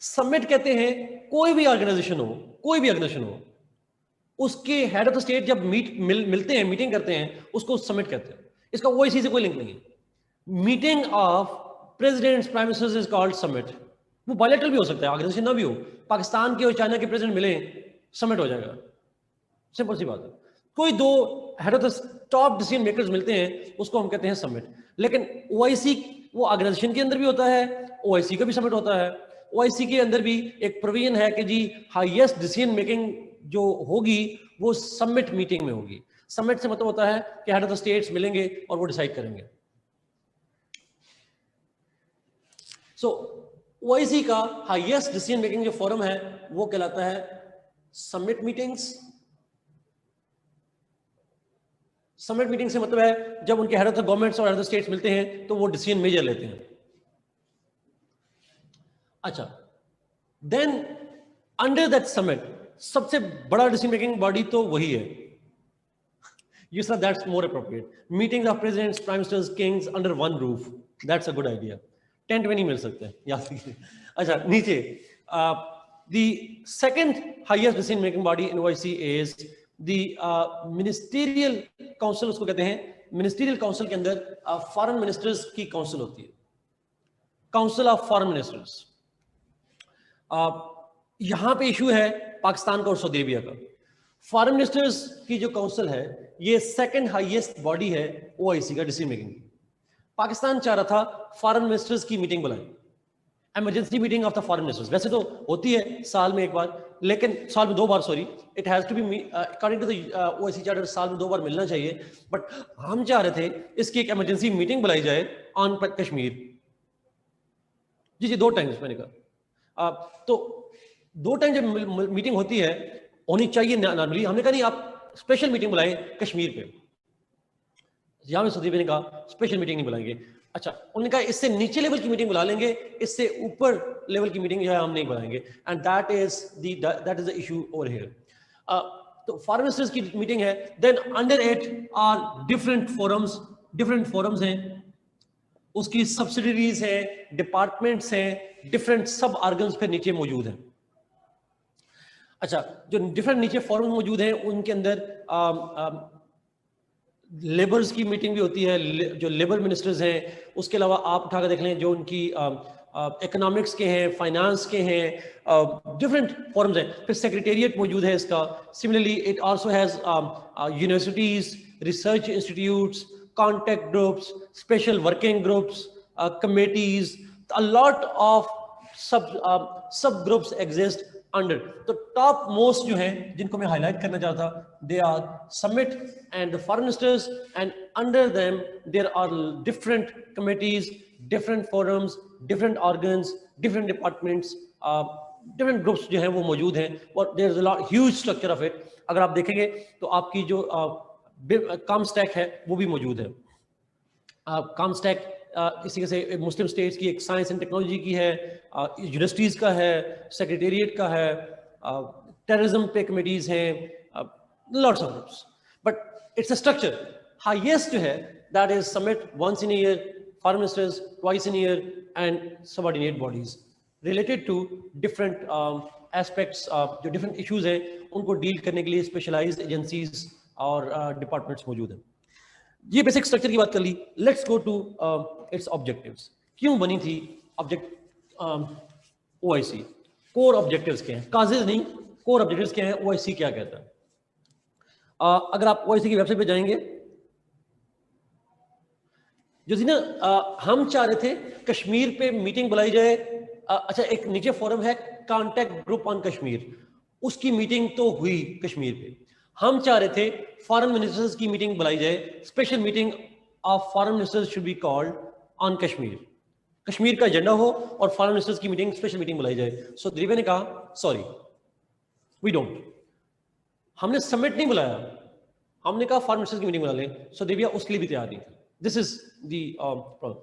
Summit कहते हैं कोई भी ऑर्गेनाइजेशन हो, कोई भी ऑर्गेनाइजेशन हो, उसके हेड ऑफ द स्टेट जब मिलते हैं, मीटिंग करते हैं, उसको समिट कहते हैं। इसका OIC से कोई लिंक नहीं है। Meeting of presidents prime ministers is called summit. वो बायलैटरल भी हो सकता है, ऑर्गेनाइजेशन ना भी हो, पाकिस्तान के और चाइना के प्रेसिडेंट मिले, समिट हो जाएगा, सिंपल सी बात है। कोई दो head of the top decision makers मिलते हैं, उसको हम कहते हैं समिट। लेकिन OIC वो ऑर्गेनाइजेशन के अंदर भी होता है, OIC का भी समिट होता है। OIC के अंदर भी एक प्रोविजन है कि जी हाईएस्ट डिसीजन मेकिंग जो होगी वो समिट मीटिंग में होगी। समिट से मतलब होता है कि हेड ऑफ द स्टेट्स मिलेंगे और वो डिसाइड करेंगे। सो OIC का हाईएस्ट डिसीजन मेकिंग जो फोरम है वो कहलाता है समिट मीटिंग्स। समिट मीटिंग से मतलब है जब उनके हेड ऑफ द गवर्नमेंट्स और हेड ऑफ द स्टेट्स मिलते हैं तो वो डिसीजन मेजर लेते हैं। अच्छा, देन अंडर दैट समिट सबसे बड़ा डिसीजन मेकिंग बॉडी तो वही है, you said that's more appropriate. Meetings of presidents, prime ministers, kings under one roof. That's a good idea. Tent में नहीं मिल सकते, याद कीजिए। अच्छा, नीचे the second highest decision making body in OIC is the ministerial council, उसको कहते हैं। ministerial council के अंदर foreign ministers की council होती है, council of foreign ministers। यहां पे इशू है पाकिस्तान का और सऊदी अरबिया का। फॉरेन मिनिस्टर्स की जो काउंसिल है ये सेकंड हाईएस्ट बॉडी है OIC का डिसीजन मेकिंग। पाकिस्तान चाह रहा था फॉरेन मिनिस्टर्स की मीटिंग बुलाएं, emergency meeting of the foreign ministers. वैसे तो होती है साल में एक बार, लेकिन साल में 2 बार, sorry, it has to be according to the OIC charter साल में 2 बार मिलना चाहिए। बट हम चाह रहे थे इसकी एक इमरजेंसी मीटिंग बुलाई जाए ऑन कश्मीर। जी 2 टाइम्स मैंने कहा। तो 2 टाइम जब मीटिंग होती है होनी चाहिए नॉर्मली, हमने कहा नहीं आप स्पेशल मीटिंग बुलाएं कश्मीर पे। यहां में सऊदी अरब ने कहा स्पेशल मीटिंग नहीं बुलाएंगे। अच्छा, उन्होंने कहा इससे नीचे लेवल की मीटिंग बुला लेंगे, इससे ऊपर लेवल की मीटिंग जो है हम नहीं बुलाएंगे। And that is the issue over here. तो फॉरेन मिनिस्टर्स की मीटिंग है, then under it are different forums हैं, उसकी सब्सिडरीज हैं, डिपार्टमेंट्स हैं, डिफरेंट सब ऑर्गन्स पे नीचे मौजूद हैं। अच्छा, जो डिफरेंट नीचे फॉरम मौजूद हैं उनके अंदर लेबर्स की मीटिंग भी होती है, जो लेबर मिनिस्टर्स हैं। उसके अलावा आप उठाकर देख लें जो उनकी इकोनॉमिक्स के हैं, फाइनेंस के हैं, डिफरेंट फॉरम्स हैं। फिर सेक्रेटेरिएट मौजूद है इसका। Similarly it also has universities, research institutes, contact groups, special working groups, committees, a lot of sub groups exist under. तो टॉप मोस्ट जो हैं जिनको मैं हाईलाइट करना चाहता, they are summit and the foreign ministers, and under them there are different committees, different forums, different organs, different departments, different groups जो हैं वो मौजूद हैं। और there is a huge structure of it. अगर आप देखेंगे तो आपकी जो काम स्टैक है वो भी मौजूद है। काम स्टैक इसी के से मुस्लिम स्टेट्स की एक साइंस एंड टेक्नोलॉजी की है, यूनिवर्सिटीज़ का है, सेक्रेटेरिएट का है, टेररिज्म पे कमेटीज़ हैं, lots of groups. But it's a structure. Highest जो है that is summit once in year, foreign ministers twice in year, and subordinate bodies related to different aspects, जो डिफरेंट इश्यूज हैं उनको deal करने के लिए स्पेशलाइज्ड एजेंसीज और departments मौजूद हैं। ये बेसिक स्ट्रक्चर की बात कर ली। Let's go to its objectives. क्यों बनी थी OIC? कोर ऑब्जेक्टिव्स क्या हैं? काजेज नहीं, कोर ऑब्जेक्टिव्स क्या हैं? OIC क्या कहता है? अगर आप OIC की वेबसाइट पे जाएंगे जो थी ना हम चाह रहे थे कश्मीर पे मीटिंग बुलाई जाए। अच्छा, एक नीचे फोरम है कॉन्टैक्ट ग्रुप ऑन कश्मीर, उसकी मीटिंग तो हुई कश्मीर पे। हम चाह रहे थे फॉरेन मिनिस्टर्स की मीटिंग बुलाई जाए, special meeting of foreign ministers should be called on Kashmir, Kashmir का एजेंडा हो और फॉरेन मिनिस्टर्स की मीटिंग, स्पेशल मीटिंग बुलाई जाए। सो द्रिवे ने कहा सॉरी वी डोंट, हमने समिट नहीं बुलाया, हमने कहा फॉरेन मिनिस्टर्स की मीटिंग बुला लें। सो देविया उसके लिए भी तैयार नहीं थी। This is the problem.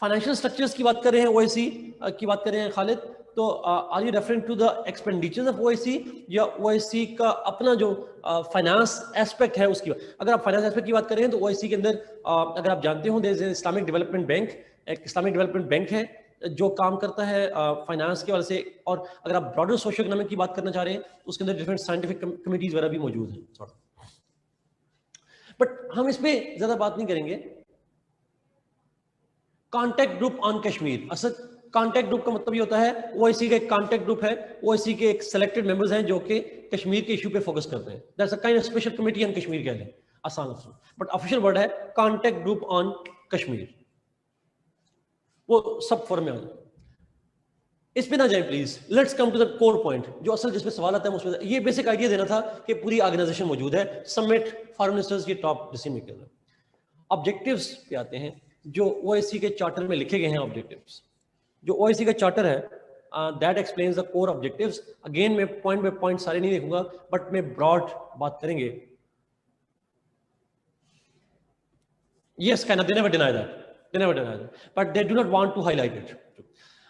Financial structures की बात कर रहे हैं, ओआईसी की बात कर रहे हैं खालिद, तो are you referring to the expenditures of OIC या ओआईसी का अपना जो फाइनेंस एस्पेक्ट है उसकी बात? अगर आप फाइनेंस एस्पेक्ट की बात कर रहे हैं तो ओआईसी के अंदर अगर आप जानते हो there is Islamic development bank, एक इस्लामिक डेवलपमेंट बैंक है जो काम करता है फाइनेंस के वाले से। और अगर आप ब्रॉडर सोशो इकोनॉमिक की बात करना चाह रहे हैं तो उसके अंदर डिफरेंट साइंटिफिक कमिटीज वगैरह भी मौजूद हैं। बट हम इस पे ज्यादा बात नहीं करेंगे। कॉन्टैक्ट ग्रुप ऑन कश्मीर, असल कॉन्टैक्ट ग्रुप का मतलब ये होता है ओआईसी का एक कॉन्टैक्ट ग्रुप है, ओआईसी के एक सिलेक्टेड मेंबर्स हैं जो कि कश्मीर के इशू पे फोकस करते हैं। That's a kind of special committee on Kashmir कह लें आसान लफ्ज़ों, बट ऑफिशियल वर्ड है कॉन्टैक्ट ग्रुप ऑन कश्मीर। वो सब फॉर्म में आ जाए, इस पे ना जाए please. Let's come to the core point, जो असल जिसमें सवाल आता है उसमें ये बेसिक आइडिया देना था कि पूरी ऑर्गेनाइजेशन मौजूद है, समिट, फॉरेन मिनिस्टर्स के टॉप डिसीजन मेकर। ऑब्जेक्टिव्स पे आते हैं जो ओआईसी के चार्टर में लिखे गए हैं। ऑब्जेक्टिव्स जो ओआईसी का चार्टर है that explains the core objectives. Again मैं पॉइंट बाय पॉइंट सारे नहीं देखूंगा, बट मैं ब्रॉड बात करेंगे। Yes can they never deny that, they never deny that, but they do not want to highlight it.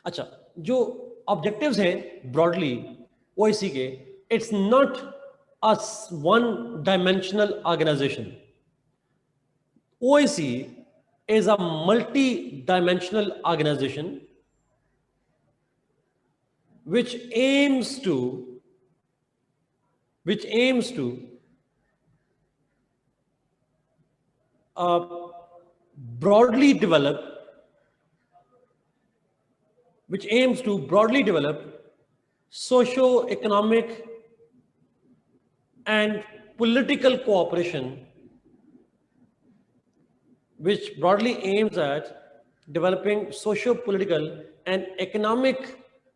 अच्छा, जो ऑब्जेक्टिव्स हैं ब्रॉडली ओआईसी के, it's not a one dimensional organization. OIC is a multi-dimensional organization which aims to broadly develop socio-economic and political cooperation, which broadly aims at developing socio-political and economic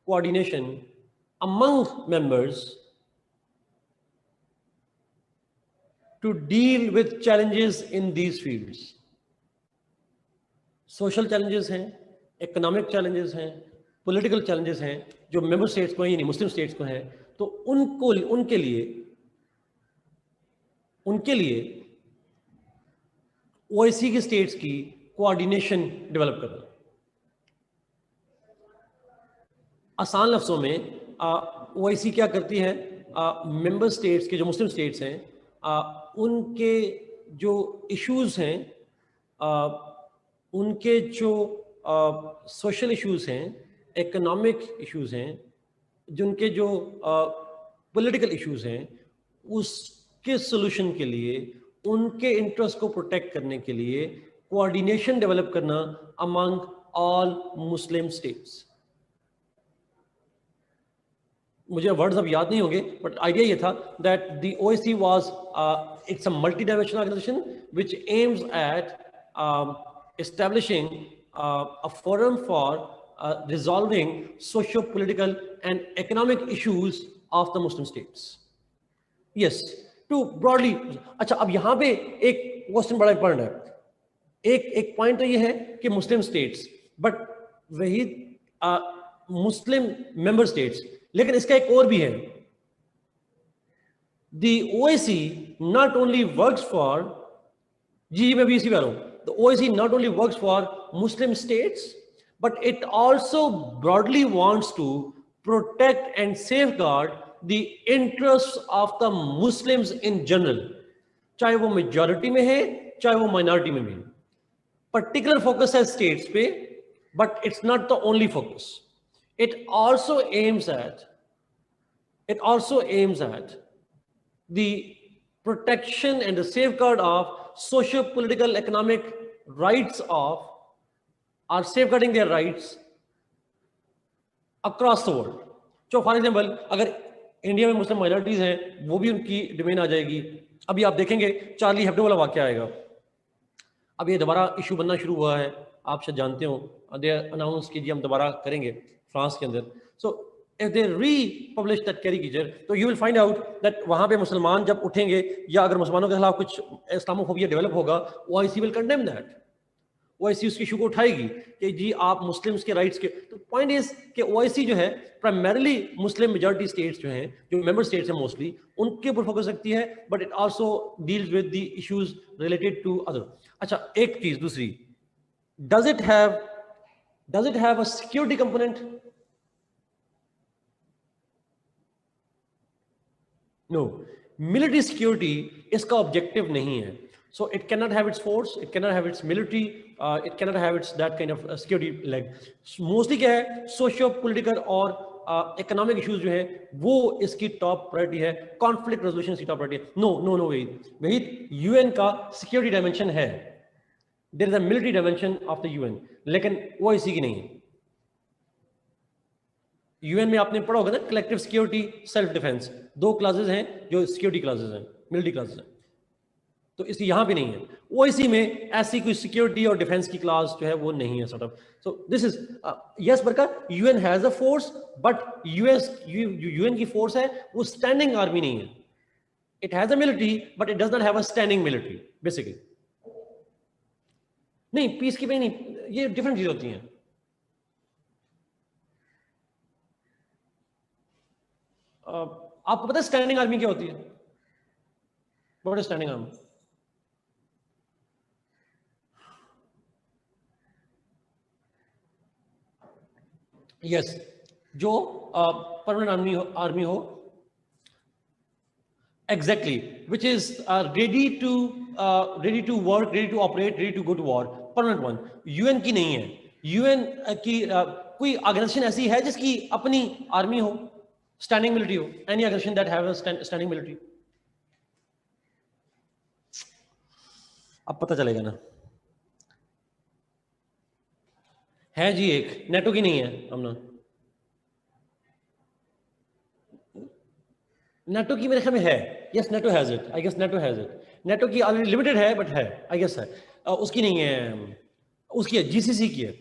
coordination among members to deal with challenges in these fields. Social challenges हैं, economic challenges हैं, political challenges हैं जो member states को हैं यानी मुस्लिम states को हैं, तो उनके लिए ओआईसी की स्टेट्स की कोऑर्डिनेशन डेवलप करना। आसान लफ्जों में ओआईसी क्या करती है, मेंबर स्टेट्स के जो मुस्लिम स्टेट्स हैं उनके जो इश्यूज हैं, उनके जो सोशल इश्यूज हैं, इकोनॉमिक इश्यूज हैं, जिनके जो पॉलिटिकल इश्यूज हैं, उसके सोल्यूशन के लिए, उनके इंटरेस्ट को प्रोटेक्ट करने के लिए कोऑर्डिनेशन डेवलप करना अमंग ऑल मुस्लिम स्टेट्स। मुझे वर्ड्स अब याद नहीं होंगे, बट आइडिया ये था that the OIC was it's a multi dimensional organization which aims at establishing a forum for resolving socio-political and economic issues of the Muslim states. Yes, to broadly. अच्छा, अब यहाँ पे एक क्वेश्चन बड़ा important है। एक पॉइंट तो ये है कि मुस्लिम स्टेट्स, बट वही मुस्लिम मेंबर स्टेट्स, लेकिन इसका एक और भी है। The OIC not only works for, जी मैं भी इसी बार हूँ, the OIC not only works for Muslim states, but it also broadly wants to protect and safeguard the interests of the Muslims in general, चाहे वो majority में है चाहे वो minority में भी। Particular focus है states पे, but it's not the only focus. It also aims at the protection and the safeguard of socio-political economic rights of, are safeguarding their rights across the world. So for example, अगर India में मुस्लिम minorities हैं वो भी उनकी domain आ जाएगी। अभी आप देखेंगे चार्ली हेब्डो वाला वाक्य आएगा। अब ये दोबारा इशू बनना शुरू हुआ है, आप शायद जानते हो, दे अनाउंस कि जी हम दोबारा करेंगे फ्रांस के अंदर. So if they re-publish that caricature, तो you will find out that वहाँ पे मुसलमान जब उठेंगे या अगर मुसलमानों के खिलाफ कुछ इस्लामोफोबिया डेवलप होगा, OIC will condemn that. OIC उसकी इशू को उठाएगी कि जी आप मुस्लिम्स के राइट्स के. तो पॉइंट इज कि OIC जो है प्राइमरीली मुस्लिम मेजॉरिटी स्टेट्स जो हैं, जो मेंबर स्टेट्स हैं मोस्टली, उनके ऊपर फोकस रखती है, but it also deals with the issues related to other. अच्छा, एक चीज दूसरी, does it have a security component? No, military security इसका ऑब्जेक्टिव नहीं है. So it cannot have its force, it cannot have its military, it cannot have its that kind of security leg. Mostly क्या है, socio political और economic issues जो है वो इसकी टॉप प्रायोरिटी है, कॉन्फ्लिक्ट रेजोल्यूशन इसकी टॉप प्रायोरिटी है. नो वहीद, यूएन का सिक्योरिटी डायमेंशन है, there is a military dimension of the UN, लेकिन OIC की नहीं है. यूएन में आपने पढ़ा होगा ना, कलेक्टिव सिक्योरिटी, सेल्फ डिफेंस, दो क्लासेस हैं जो सिक्योरिटी क्लासेस हैं, मिलिट्री क्लासेस हैं. तो इसलिए यहां भी नहीं है. OIC में ऐसी कोई सिक्योरिटी और डिफेंस की क्लास जो है वो नहीं है sort of. So this is yes Barkha, UN has a force, but UN की फोर्स है वो स्टैंडिंग आर्मी नहीं है. It has a military but it does not have a standing military basically. नहीं, पीस कीपिंग नहीं, ये डिफरेंट चीज होती हैं. आपको पता है स्टैंडिंग आर्मी क्या होती है? What is standing army? Yes, जो परमानेंट आर्मी हो, exactly, which is ready to work, ready to operate, ready to go to war, permanent one. UN की नहीं है. यूएन की कोई ऑर्गेनाइजेशन ऐसी है जिसकी अपनी आर्मी हो, स्टैंडिंग मिलिट्री हो? Any organization that have a standing military? अब पता चलेगा ना. है जी, एक नेटो की नहीं है. हमने नेटो की मेरे ख्याल में है. Yes, NATO has it, I guess NATO has it. NATO की ऑलरेडी लिमिटेड है बट है, आई गेस है. उसकी नहीं है, उसकी है, GCC की है,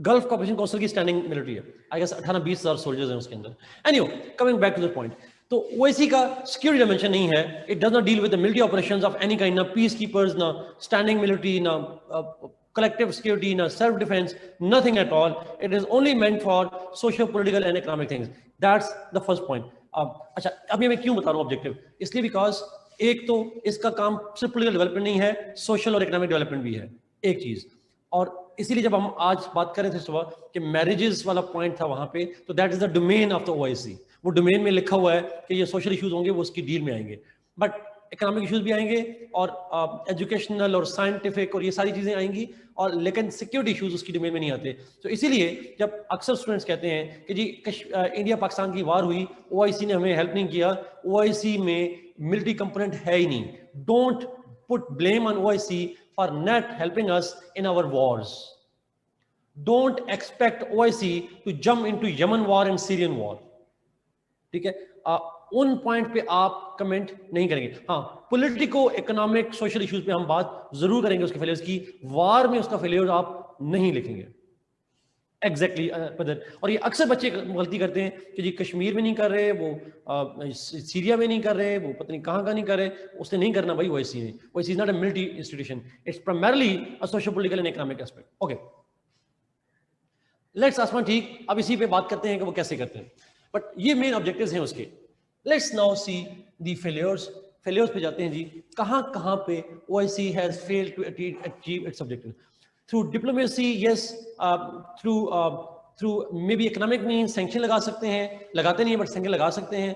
गल्फ कॉर्पोरेशन काउंसिल की स्टैंडिंग मिलिट्री है. आई गेस 18-20 हजार सोल्जर्स हैं उसके अंदर. Anyway, coming back to the point, तो OIC का सिक्योरिटी डायमेंशन नहीं है. It does not deal with the military operations of any kind, ना पीस कीपर्स, ना स्टैंडिंग मिलिट्री, ना collective security, na self defense, nothing at all. It is only meant for socio political and economic things. That's the first point. अच्छा, अभी मैं क्यों बता रहा हूँ ऑब्जेक्टिव? इसलिए बिकॉज एक तो इसका काम सिर्फ पॉलिटिकल डेवलपमेंट नहीं है, सोशल और इकोनॉमिक डेवलपमेंट भी है, एक चीज. और इसीलिए जब हम आज बात कर रहे थे सुबह कि मैरिजेस वाला पॉइंट था वहां पे, तो that is the domain of the OIC. वो डोमेन में लिखा हुआ है कि ये सोशल इश्यूज होंगे, वो उसकी डील में आएंगे, बट इकोनॉमिक इश्यूज भी आएंगे और एजुकेशनल और साइंटिफिक और ये सारी चीजें आएंगी, और लेकिन सिक्योरिटी इश्यूज उसकी डोमेन में नहीं आते. तो इसीलिए जब अक्सर स्टूडेंट्स कहते हैं कि जी इंडिया पाकिस्तान की वार हुई, OIC ने हमें हेल्प नहीं किया, OIC में मिलिट्री कंपोनेंट है ही नहीं. Don't put blame on OIC for not helping us in our wars. Don't expect OIC to jump into Yemen war and Syrian war. ठीक है, उन पॉइंट पे आप कमेंट नहीं करेंगे. हाँ, पॉलिटिको इकोनॉमिक सोशल इश्यूज पे हम बात जरूर करेंगे उसके फेलियर्स की. वार में उसका फेलियर आप नहीं लिखेंगे. एग्जैक्टली और ये अक्सर बच्चे गलती करते हैं कि जी कश्मीर में नहीं कर रहे, वो सीरिया में नहीं कर रहे, वो पता नहीं कहाँ नहीं कर रहे. उसने नहीं करना भाई OIC ने. OIC is not a military institution, it's primarily a social political and economic aspect. Okay, let's आसमान ठीक, अब इसी पे बात करते हैं कि वो कैसे करते हैं, बट ये मेन ऑब्जेक्टिव्स हैं उसके. Let's now see the failures. Failures पे जाते हैं जी, कहां पे OIC has failed to achieve its objective. Through diplomacy, yes, through maybe economic means sanction लगा सकते हैं, लगाते नहीं है बट सैंक्शन लगा सकते हैं.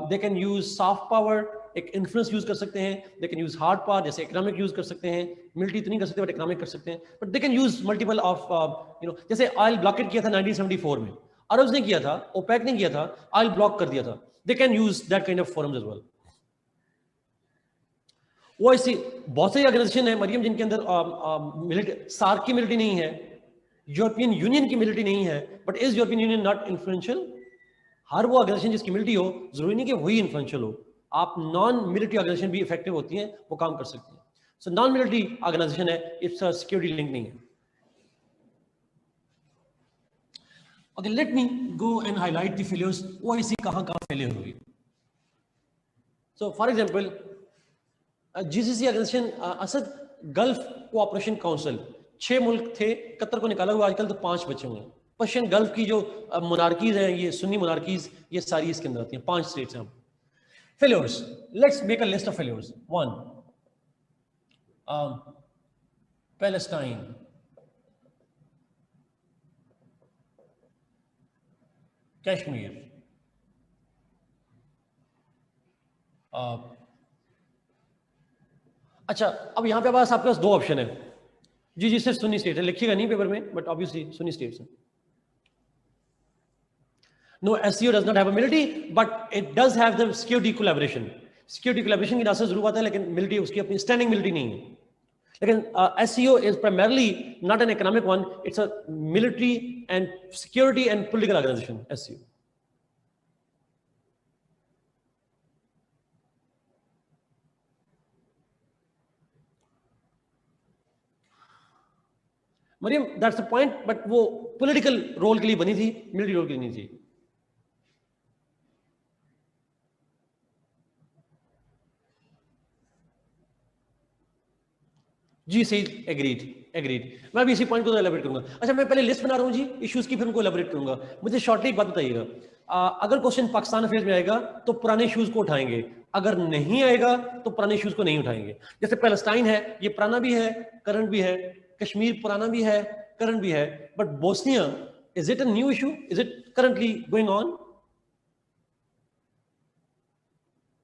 They can use soft power, एक इन्फ्लुएंस यूज कर सकते हैं. They can use hard power, जैसे इकोनॉमिक यूज कर सकते हैं, मिलिट्री तो नहीं कर सकते बट इकोनॉमिक कर सकते हैं. But they can use multiple of जैसे ऑयल ब्लॉकेट किया था 1974 में, अरब्स ने किया था, ओपेक ने किया था, ऑयल ब्लॉक कर दिया था. They can use that kind of forums as well. OIC बहुत सारी ऑर्गेनाइजेशन है मरियम जिनके अंदर सार्क की मिलिट्री नहीं है, यूरोपियन यूनियन की मिलिट्री नहीं है, but is European Union not influential? हर वो ऑर्गेनाइजेशन जिसकी मिलिट्री हो, जरूरी नहीं कि वही इन्फ्लुएंशियल हो. आप नॉन मिलिट्री ऑर्गेनाइजेशन भी इफेक्टिव होती हैं, वो काम कर सकती हैं. सो नॉन मिलिट्री ऑर्गेनाइजेशन है, इट्स अ सिक्योरिटी लिंक नहीं है। Okay, let me go and highlight the failures. OIC कहाँ फेलियर हुई? So, for example, GCC organization Asad gulf cooperation council 6 मुल्क थे, कतर को निकाला हुआ आजकल तो 5 बचे हुए हैं। पर्शियन गल्फ की जो मोनार्कीज हैं, ये सुन्नी मोनार्कीज, ये सारी इसके अंदर आती हैं। 5 स्टेट्स हैं। Failures, let's make a list of failures. 1, Palestine, Kashmir, अच्छा अब यहां पे पास आपके पास 2 ऑप्शन है जी जी, सिर्फ सुन्नी स्टेट है, लिखिएगा नहीं पेपर में, बट ऑब्वियसली सुन्नी स्टेट्स है। No, SCO does not have a military, but it does have the security collaboration. Security collaboration की रास्ते जरूर आता है, लेकिन मिलिट्री उसकी अपनी स्टैंडिंग मिलिट्री नहीं है। लेकिन SCO is primarily not an economic one, it's a military and security and political organization. SCO Mariam, that's the point, but वो पॉलिटिकल रोल के लिए बनी थी, मिलिट्री रोल के लिए नहीं थी। जी सही, एग्रीड एग्रीड। मैं भी इसी पॉइंट को एलाबोरेट करूंगा। अच्छा, मैं पहले लिस्ट बना रहा हूँ जी इश्यूज की, फिर उनको एलाबोरेट करूंगा। मुझे शॉर्टली एक बात बताइएगा, अगर क्वेश्चन पाकिस्तान अफेयर्स में आएगा तो पुराने इश्यूज को उठाएंगे, अगर नहीं आएगा तो पुराने इश्यूज को नहीं उठाएंगे। जैसे पैलेस्टाइन है, ये पुराना भी है, करंट भी है। कश्मीर पुराना भी है, करंट भी है। But Bosnia, is it a new issue? Is it currently going on?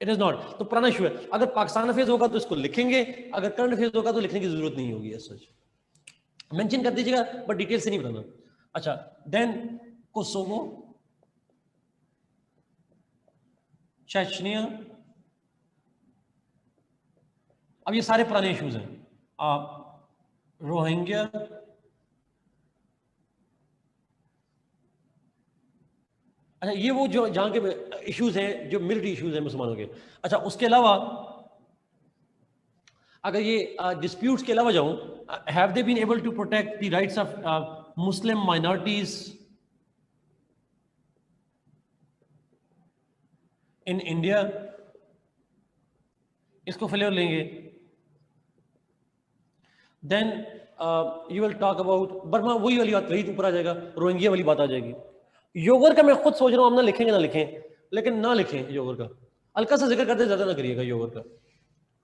It is not. तो पुराना इशू है। अगर पाकिस्तान अफेयर्स होगा तो इसको लिखेंगे, अगर करंट अफेयर्स होगा तो लिखने की जरूरत नहीं होगी। सच मेंशन कर दीजिएगा, बट डिटेल से नहीं बताना। अच्छा, देन कोसोवो, चेचनिया, अब ये सारे पुराने इश्यूज हैं। रोहिंग्या, अच्छा ये वो जो जहां के इश्यूज हैं, जो मिलिट्री इश्यूज हैं मुसलमानों के। अच्छा, उसके अलावा अगर ये डिस्प्यूट्स के अलावा जाऊं, have they been able to protect the rights of Muslim minorities in India? इसको फेलियर लेंगे। Then you will talk about Burma, वही वाली बात, वही ऊपर आ जाएगा, रोहिंग्या वाली बात आ जाएगी। योगर का मैं खुद सोच रहा हूं, हम ना लिखेंगे ना लिखें, लेकिन ना लिखें योगर का, हल्का सा जिक्र करते, ज्यादा ना करिएगा योगर का।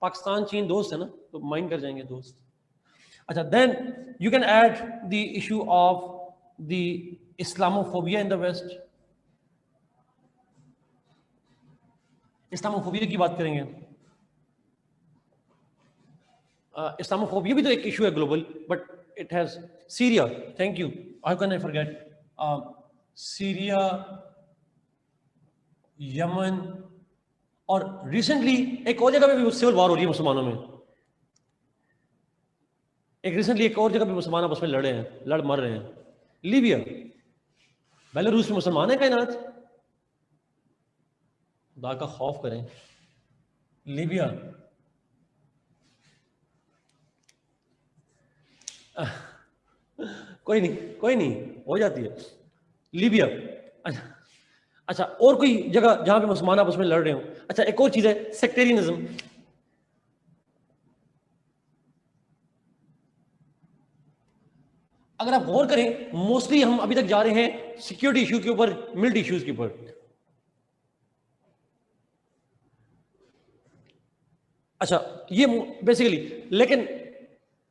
पाकिस्तान चीन दोस्त है ना, तो माइंड कर जाएंगे दोस्त। अच्छा, then you can add the issue of the Islamophobia in the West. Islamophobia की बात करेंगे। इस्लामोफोबिया भी तो एक इशू है global, but it has Syria, thank you, how can I forget, Syria, Yemen, और रिसेंटली एक और जगह पे भी सिविल वॉर हो रही है मुसलमानों में। रिसेंटली एक और जगह पे मुसलमान आपस में लड़े हैं, लड़ मर रहे हैं। लीबिया, बेलारूस में मुसलमान है कायनात, खुदा का खौफ करें। लीबिया, कोई नहीं हो जाती है लीबिया। अच्छा, और कोई जगह जहां पे मुसलमान आपस में लड़ रहे हो? अच्छा, एक और चीज है, सेक्टेरियनिज्म। अगर आप गौर करें, मोस्टली हम अभी तक जा रहे हैं सिक्योरिटी इशू के ऊपर, मिलिट्री इश्यूज के ऊपर। अच्छा, ये बेसिकली, लेकिन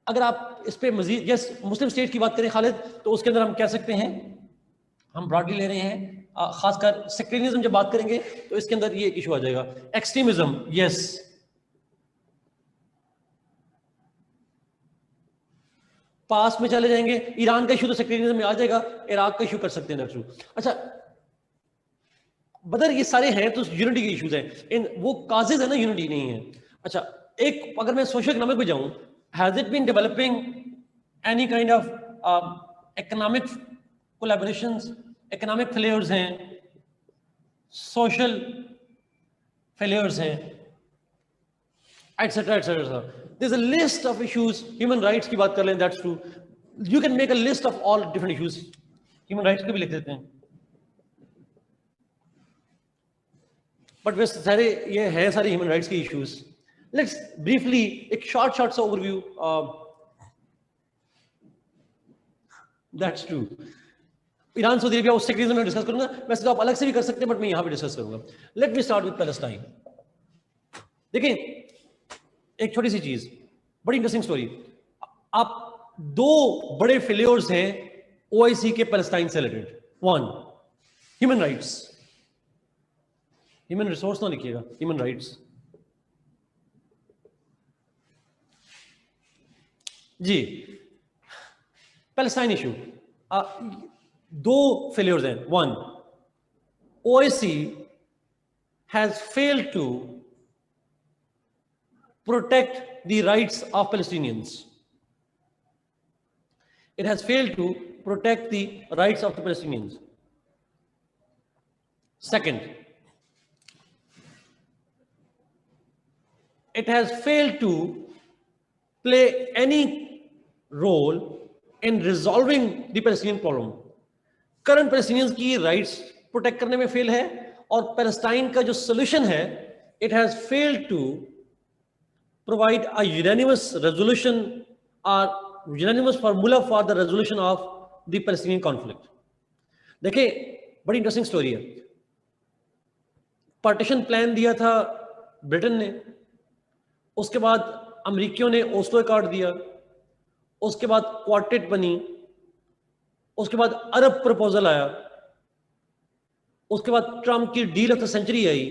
अगर आप इस पे मजीद, यस, मुस्लिम स्टेट की बात करें खालिद, तो उसके अंदर हम कह सकते हैं, हम ब्रॉडली ले रहे हैं, खासकर सेक्टेरियनिज्म जब बात करेंगे तो इसके अंदर ये एक इशू आ जाएगा। एक्सट्रीमिज्म, यस, पास में चले जाएंगे, ईरान का इशू तो सेक्टेरियनिज्म में आ जाएगा, इराक का इशू कर सकते हैं इशू। अच्छा, बदर ये सारे हैं तो यूनिटी के इश्यूज हैं, इन वो काजेज है ना, यूनिटी नहीं है। अच्छा, एक अगर मैं सोशल इकोनॉमिक पे जाऊं, has it been developing any kind of economic collaborations? Economic failures हैं, सोशल फेलियर्स हैं, etcetera etcetera. there's a list of issues. Human rights की बात कर लें, that's true. You can make a list of all different issues. Human rights को भी लिख देते हैं. But वैसे सारे ये हैं सारे human rights के issues. Let's briefly एक short सा overview. That's true. Iran Saudi Arabia उस सीरीज में डिस्कस करूंगा. वैसे तो आप अलग से भी कर सकते हैं, बट मैं यहां पे डिस्कस करूंगा. Let me start with Palestine. देखिए एक छोटी सी चीज, बड़ी इंटरेस्टिंग स्टोरी. आप दो बड़े फेलियर्स हैं ओआईसी के पैलेस्टाइन से related. One, human rights. Human resource ना लिखिएगा, ह्यूमन राइट्स. जी, पैलेस्टाइन इशू. दो फेलियर्स हैं. One, OIC has failed to protect the rights of Palestinians. It has failed to protect the rights of the Palestinians. Second, it has failed to play any role in resolving the Palestinian problem. Current Palestinians की rights protect करने में fail है, और Palestine का जो solution है, it has failed to provide a unanimous resolution or unanimous formula for the resolution of the Palestinian conflict. देखिए बड़ी इंटरेस्टिंग स्टोरी है. पार्टीशन प्लान दिया था ब्रिटेन ने, उसके बाद अमेरिकियों ने ओस्लो अकॉर्ड दिया, उसके बाद क्वार्टेट बनी, उसके बाद अरब प्रपोजल आया, उसके बाद ट्रम्प की डील ऑफ द सेंचुरी आई.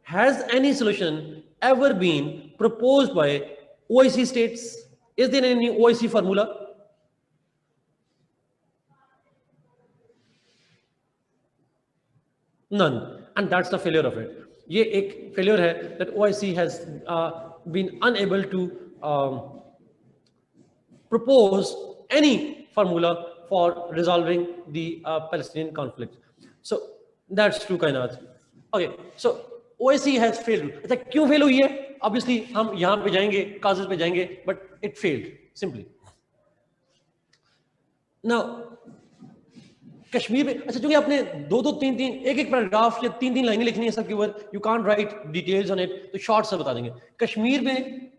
Has any solution ever been proposed by OIC states? Is there any OIC formula? None. And that's the failure of it. ये एक failure है that OIC has been unable to propose any formula for resolving the Palestinian conflict. So that's true कायनात. Okay, so OIC has failed. अच्छा क्यों fail हुई है? Obviously हम यहां पे जाएंगे, काजेस पे जाएंगे, but it failed simply. Now Kashmir में, अच्छा चूंकि आपने दो तीन एक पैराग्राफ या तीन लाइनें लिखनी है सबके ऊपर, you can't write details on it, तो शॉर्ट से बता देंगे. कश्मीर में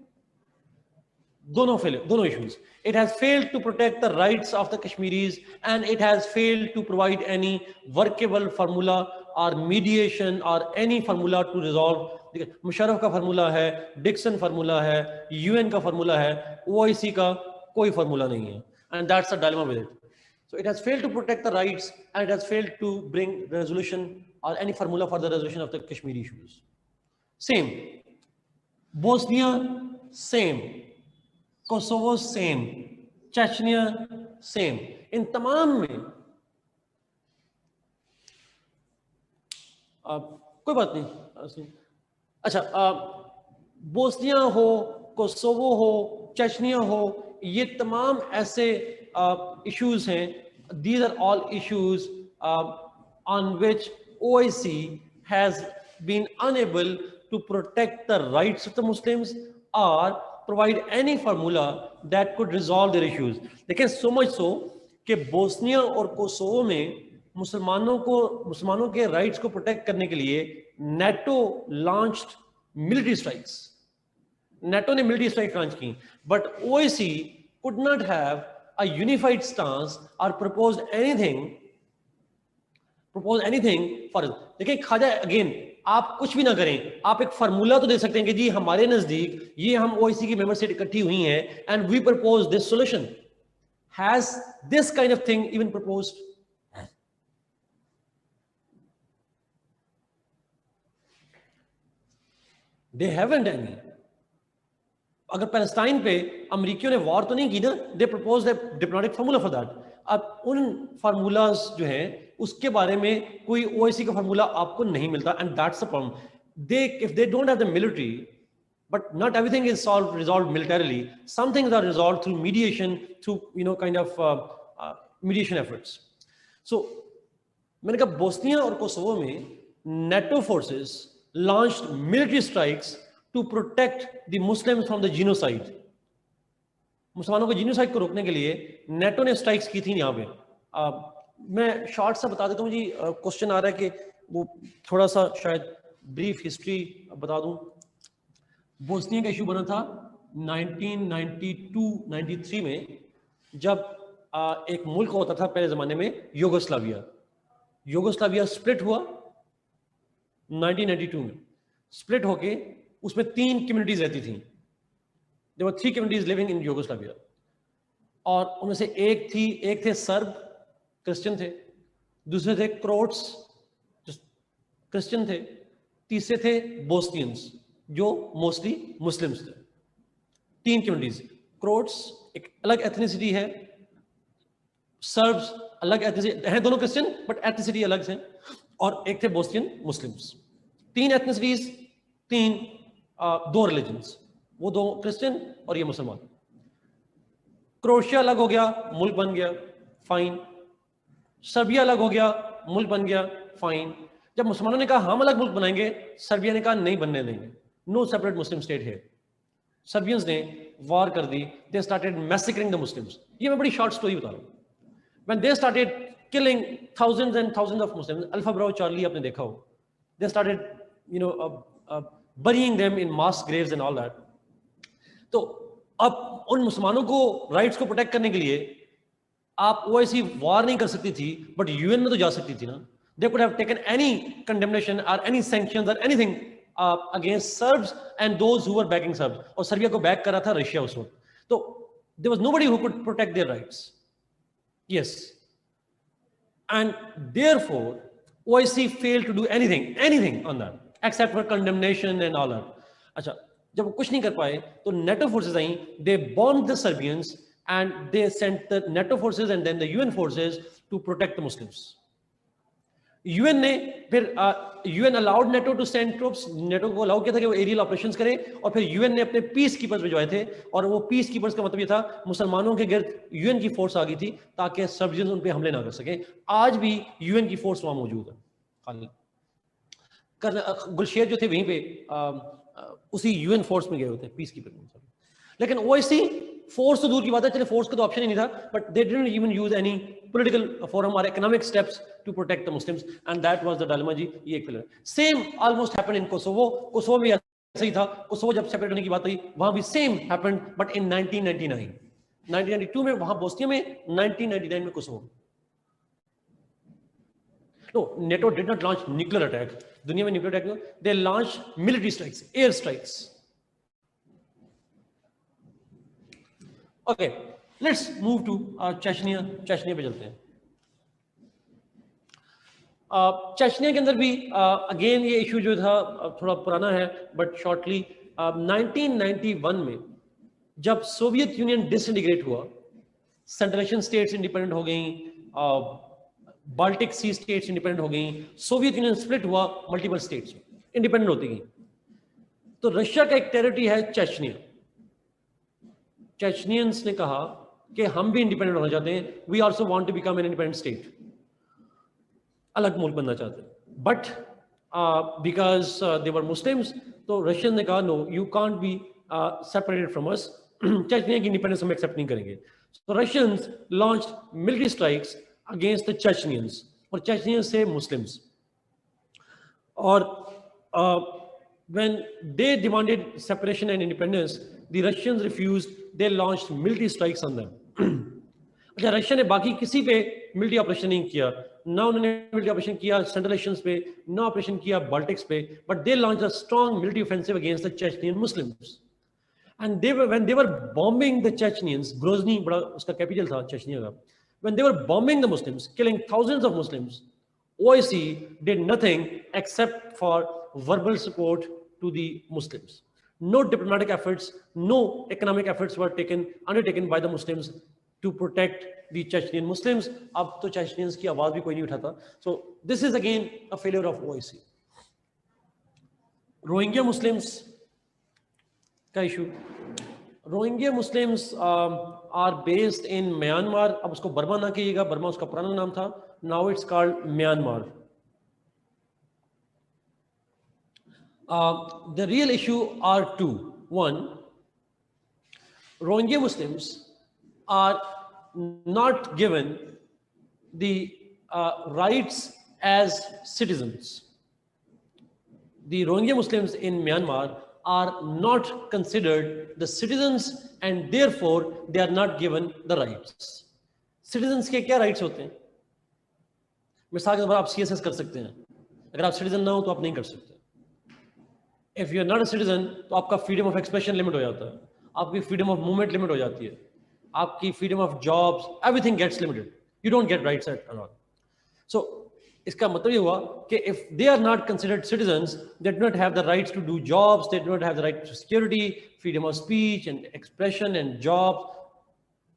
दोनों issues. It has failed to protect the rights of the Kashmiris, and it has failed to provide any workable formula or mediation or any formula to resolve. Musharraf का formula है, Dixon formula है, UN का formula है, OIC का कोई formula नहीं है. And that's the dilemma with it. So it has failed to protect the rights, and it has failed to bring resolution or any formula for the resolution of the Kashmiri issues. Same. Bosnia, same. Kosovo, same. Chechnya, same. इन तमाम में कोई बात नहीं. अच्छा, Bosnia हो, Kosovo हो, चेचनिया हो, ये तमाम ऐसे issues हैं. These are all issues on which OIC has been unable to protect the rights of the Muslims or provide any formula that could resolve their issues. लेकिन so much so कि Bosnia और Kosovo में मुसलमानों के rights को protect करने के लिए NATO launched military strikes. NATO ने मिलिट्री स्ट्राइक लॉन्च की, but OIC could not have a unified stance और प्रपोज एनीथिंग फॉर. देखिए खाजा, अगेन आप कुछ भी ना करें, आप एक फार्मूला तो दे सकते हैं कि जी हमारे नजदीक ये हम ओआईसी की मेंबर स्टेट इकट्ठी हुई हैं and we propose this solution. Has this kind of thing even proposed? They haven't any. अगर पैलेस्टाइन पे अमेरिकियों ने वॉर तो नहीं की ना, they proposed a diplomatic formula for that. अब उन फार्मूलाज जो हैं उसके बारे में कोई ओआईसी का फार्मूला आपको नहीं मिलता, and that's the problem. If they don't have the military, but not everything is resolved militarily. Some things are resolved through mediation, through kind of mediation efforts. So मैंने कहा बोस्निया और Kosovo में NATO forces launched military strikes to protect the Muslims from the genocide. मुसलमानों को genocide को रोकने के लिए नेटो ने स्ट्राइक्स की थी यहाँ पे। मैं शॉर्ट सा बता देता हूँ जी, क्वेश्चन आ रहा है कि वो थोड़ा सा शायद ब्रीफ हिस्ट्री बता दूं। बोस्निया का इशू बना था 1992-93 में, जब एक मुल्क होता था पहले ज़माने में यूगोस्लाविया। यूगोस्लाविया स्प्लिट हुआ 1992 में। स्प्लिट होके उसमें 3 कम्युनिटीज रहती थी। There were 3 communities living in Yugoslavia, और उनमें से एक थे सर्ब, क्रिश्चियन थे, दूसरे थे क्रोट्स, क्रिश्चियन थे, तीसरे थे बोस्नियंस जो मोस्टली मुस्लिम्स थे। 3 कम्युनिटीज, क्रोट्स एक अलग एथनिसिटी है, सर्ब्स अलग एथनिसिटी है, दोनों क्रिश्चियन बट एथनिसिटी अलग है, और एक थे बोस्नियन मुस्लिम्स। 3 एथनिसिटीज, 2 रिलीजन्स, वो 2 क्रिश्चियन और ये मुसलमान। क्रोएशिया अलग हो गया, मुल्क बन गया, फाइन। सर्बिया अलग हो गया, मुल्क बन गया, फाइन। जब मुसलमानों ने कहा हम अलग मुल्क बनाएंगे, सर्बिया ने कहा नहीं बनने देंगे, नो सेपरेट मुस्लिम स्टेट है। सर्बियंस ने वॉर कर दी, दे स्टार्टेड मैसेकरिंग द मुस्लिम्स। ये मैं बड़ी शॉर्ट स्टोरी बता रहा हूँ। When they started killing thousands and thousands of Muslims, Alpha Bravo Charlie आपने देखा हो, they started burying them in mass graves and all that. तो अब उन मुसलमानों को राइट्स को प्रोटेक्ट करने के लिए आप OIC वॉर नहीं कर सकती थी, बट यूएन में तो जा सकती थी ना। They could have taken any condemnation or any sanctions or anything against Serbs and those who were backing Serbs. और सर्बिया को बैक करा था रशिया उस वक्त। तो there was nobody who could protect their rights. Yes, and therefore OIC failed to do anything on that except for condemnation and all that. अच्छा, जब वो कुछ नहीं कर पाए तो NATO forces I, they bombed the Serbians and they sent the NATO forces and then the UN forces to protect the Muslims. UN ने फिर UN allowed NATO to send troops, NATO को अलाउ किया था कि वो aerial operations करे, और फिर UN ने अपने पीस कीपर्स भिजवाए थे, और वो पीस कीपर्स का मतलब ये था मुसलमानों के गिर्द UN की फोर्स आ गई थी ताकि सर्बियंस उन पे हमले ना कर सके। आज भी UN की फोर्स वहां मौजूद है। गुलशेर जो थे वहीं पे उसी UN फोर्स में गए होते पीस कीपर। लेकिन OIC फोर्स तो दूर की बात है, चले फोर्स का तो ऑप्शन ही नहीं था, but they didn't even use any political forum और economic steps to protect the Muslims, and that was the dilemma जी। ये एक filler same almost happened in Kosovo. Kosovo भी ऐसा ही था। कोसोवो जब सेपरेट होने की बात हुई वहां भी सेम हैपेंड, बट इन 1999, 1992 में वहां बोस्निया में, 1999 में Kosovo. No, NATO did not launch nuclear attack. दुनिया में न्यूक्लियर अटैक नहीं, they launched military strikes, air strikes. Okay, let's move to Chechnya. Chechnya पे चलते हैं। चेचनिया के अंदर भी अगेन ये इशू जो था थोड़ा पुराना है, बट शॉर्टली 1991 में जब सोवियत यूनियन डिसइंटीग्रेट हुआ, सेंट्रल एशियन स्टेट्स इंडिपेंडेंट हो गई, बाल्टिक सी स्टेट्स इंडिपेंडेंट हो गई, सोवियत यूनियन स्प्लिट हुआ, मल्टीपल स्टेट्स इंडिपेंडेंट होती गई, तो रशिया का एक टेरिटरी है चेचनिया। चेचनियंस ने कहा कि हम भी इंडिपेंडेंट होना चाहते हैं, we also want to become an independent state, अलग मुल्क बनना चाहते हैं, but because they were Muslims, तो रशियन ने कहा no, you can't be separated from us, Chechnya की इंडिपेंडेंस हम एक्सेप्ट नहीं करेंगे। तो Russians launched military strikes against the Chechnyans, और चेचनियंस से मुस्लिम्स, और when they demanded separation and independence, the Russians refused, they launched military strikes on them. अच्छा, Russia ने बाकी किसी पे मिलिट्री ऑपरेशन नहीं किया, ना उन्होंने मिलिट्री ऑपरेशन किया सेंट्रल एशियंस पे, ना ऑपरेशन किया बाल्टिक्स पे, but they launched a strong military offensive against the Chechnyan Muslims, and they were, when they were bombing the Chechens, Grozny बड़ा उसका कैपिटल था चेचनिया का, when they were bombing the Muslims, killing thousands of Muslims, OIC did nothing except for verbal support to the Muslims. No diplomatic efforts, no economic efforts were undertaken by the Muslims to protect the Chechnyan Muslims. अब तो Chechnyans की आवाज भी कोई नहीं उठाता. So this is again a failure of OIC. Rohingya Muslims का issue. Rohingya Muslims are based in Myanmar. अब उसको बर्मा ना कहिएगा, बर्मा उसका पुराना नाम था. Now it's called Myanmar. The real issue are two. One, Rohingya Muslims are not given the rights as citizens. The Rohingya Muslims in Myanmar are not considered the citizens and therefore they are not given the rights. Citizens के क्या rights होते हैं? मिसाल के तौर पर आप CSS कर सकते हैं, अगर आप citizen ना हो तो आप नहीं कर सकते. If you are not a citizen तो आपका freedom of expression limit हो जाता है, आपकी freedom of movement limit हो जाती है, आपकी freedom of jobs, everything gets limited. You don't get rights at all. So इसका मतलब ये हुआ कि if they are not considered citizens, they do not have the rights to do jobs, they do not have the right to security, freedom of speech and expression and jobs,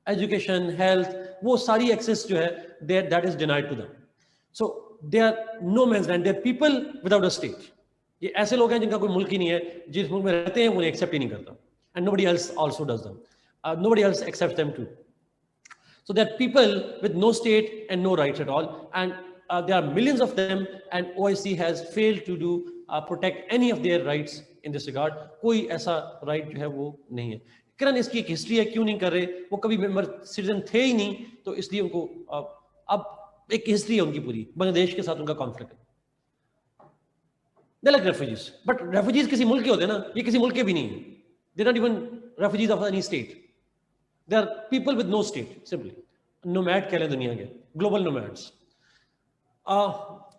education, health, वो सारी access जो है that is denied to them. So they are no man's land, they are people without a state. ये ऐसे लोग हैं जिनका कोई मुल्क ही नहीं है, जिस मुल्क में रहते हैं वो उन्हें accept ही नहीं करता, and nobody else also does them. Nobody else accepts them too. So they are people with no state and no rights at all, and there are millions of them, and OIC has failed to do protect any of their rights in this regard. कोई ऐसा right जो है वो नहीं है. किरण इसकी एक history है, क्यों नहीं कर रहे, वो कभी मेंबर सिटीजन थे ही नहीं, तो इसलिए उनको अब एक हिस्ट्री है उनकी पूरी, बांग्लादेश के साथ उनका कॉन्फ्लिक्ट है. They're like refugees, but refugees किसी मुल्क के होते हैं ना, ये किसी मुल्क के भी नहीं है. They're not even refugees of any state. They are people with no state, simply. Nomad कह लें दुनिया के, global nomads.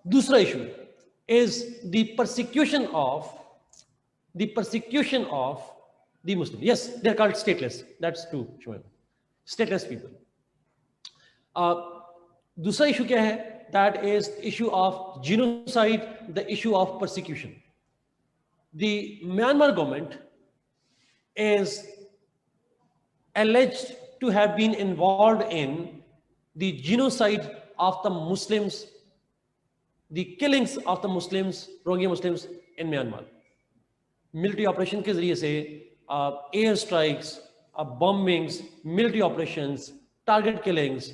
दूसरा issue is the persecution of the Muslims. Yes, they are called stateless. That's true, Shoaib. Stateless people. दूसरा issue क्या है? That is issue of genocide, the issue of persecution. The Myanmar government is alleged to have been involved in the genocide of the Muslims, the killings of the Muslims, Rohingya Muslims in Myanmar. Military operation के ज़रिए से air strikes, bombings, military operations, target killings,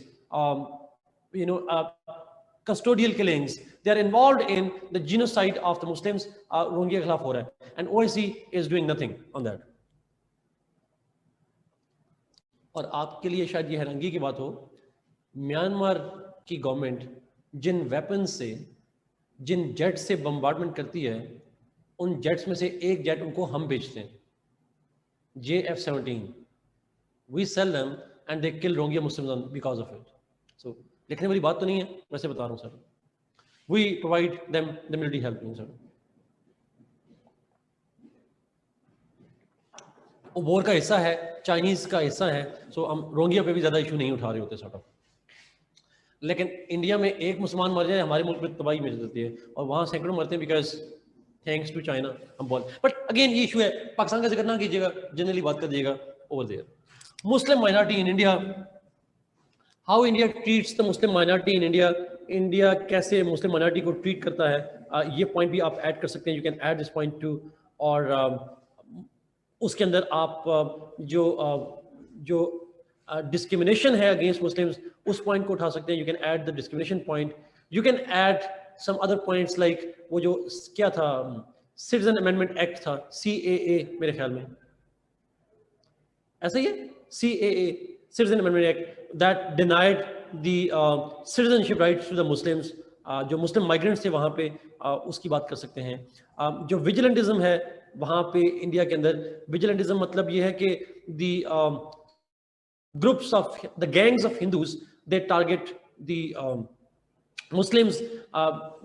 custodial killings. They are involved in the genocide of the Muslims. Rohingya के खिलाफ हो रहा है, and OIC is doing nothing on that. और आपके लिए शायद ये हैरानगी की बात हो, म्यांमार की गवर्नमेंट जिन वेपन से, जिन जेट से बम्बार्डमेंट करती है, उन जेट्स में से एक जेट उनको हम बेचते हैं, JF-17. We sell them and they kill Rohingya Muslims because of it. So लिखने वाली बात तो नहीं है, वैसे बता रहा हूँ sir. We provide them the military help, sir. War का हिस्सा है, चाइनीज का हिस्सा है, सो हम रोहिंग्या पे भी ज्यादा इशू नहीं उठा रहे होते सॉर्ट ऑफ. लेकिन इंडिया में एक मुसलमान मर जाए, हमारे मुल्क में तबाही मिल जाती है, और वहां सैकड़ों मरते हैं बिकॉज थैंक्स टू चाइना. हम बोल, बट अगेन ये इशू है, पाकिस्तान का जिक्र ना कीजिएगा, जनरली बात कर दीजिएगा over there. Muslim minority in India, how India treats the Muslim minority in India. India कैसे मुस्लिम माइनॉरिटी को ट्रीट करता है, ये पॉइंट भी आप ऐड कर सकते हैं. You can add this point two. और उसके अंदर आप जो डिस्क्रिमिनेशन है अगेंस्ट मुस्लिम्स, उस पॉइंट को उठा सकते हैं. You can add the discrimination point. You can add some other points like वो जो क्या था, सिटीजन अमेंडमेंट एक्ट था, CAA मेरे ख्याल में ऐसा ही है, CAA, citizen amendment act, that denied the citizenship rights to the Muslims. जो मुस्लिम माइग्रेंट्स थे वहाँ पे, उसकी बात कर सकते हैं. जो विजिलेंटिज्म है वहाँ पे इंडिया के अंदर, विजिलेंटिज्म मतलब ये है कि the groups of the gangs of Hindus, they target the Muslims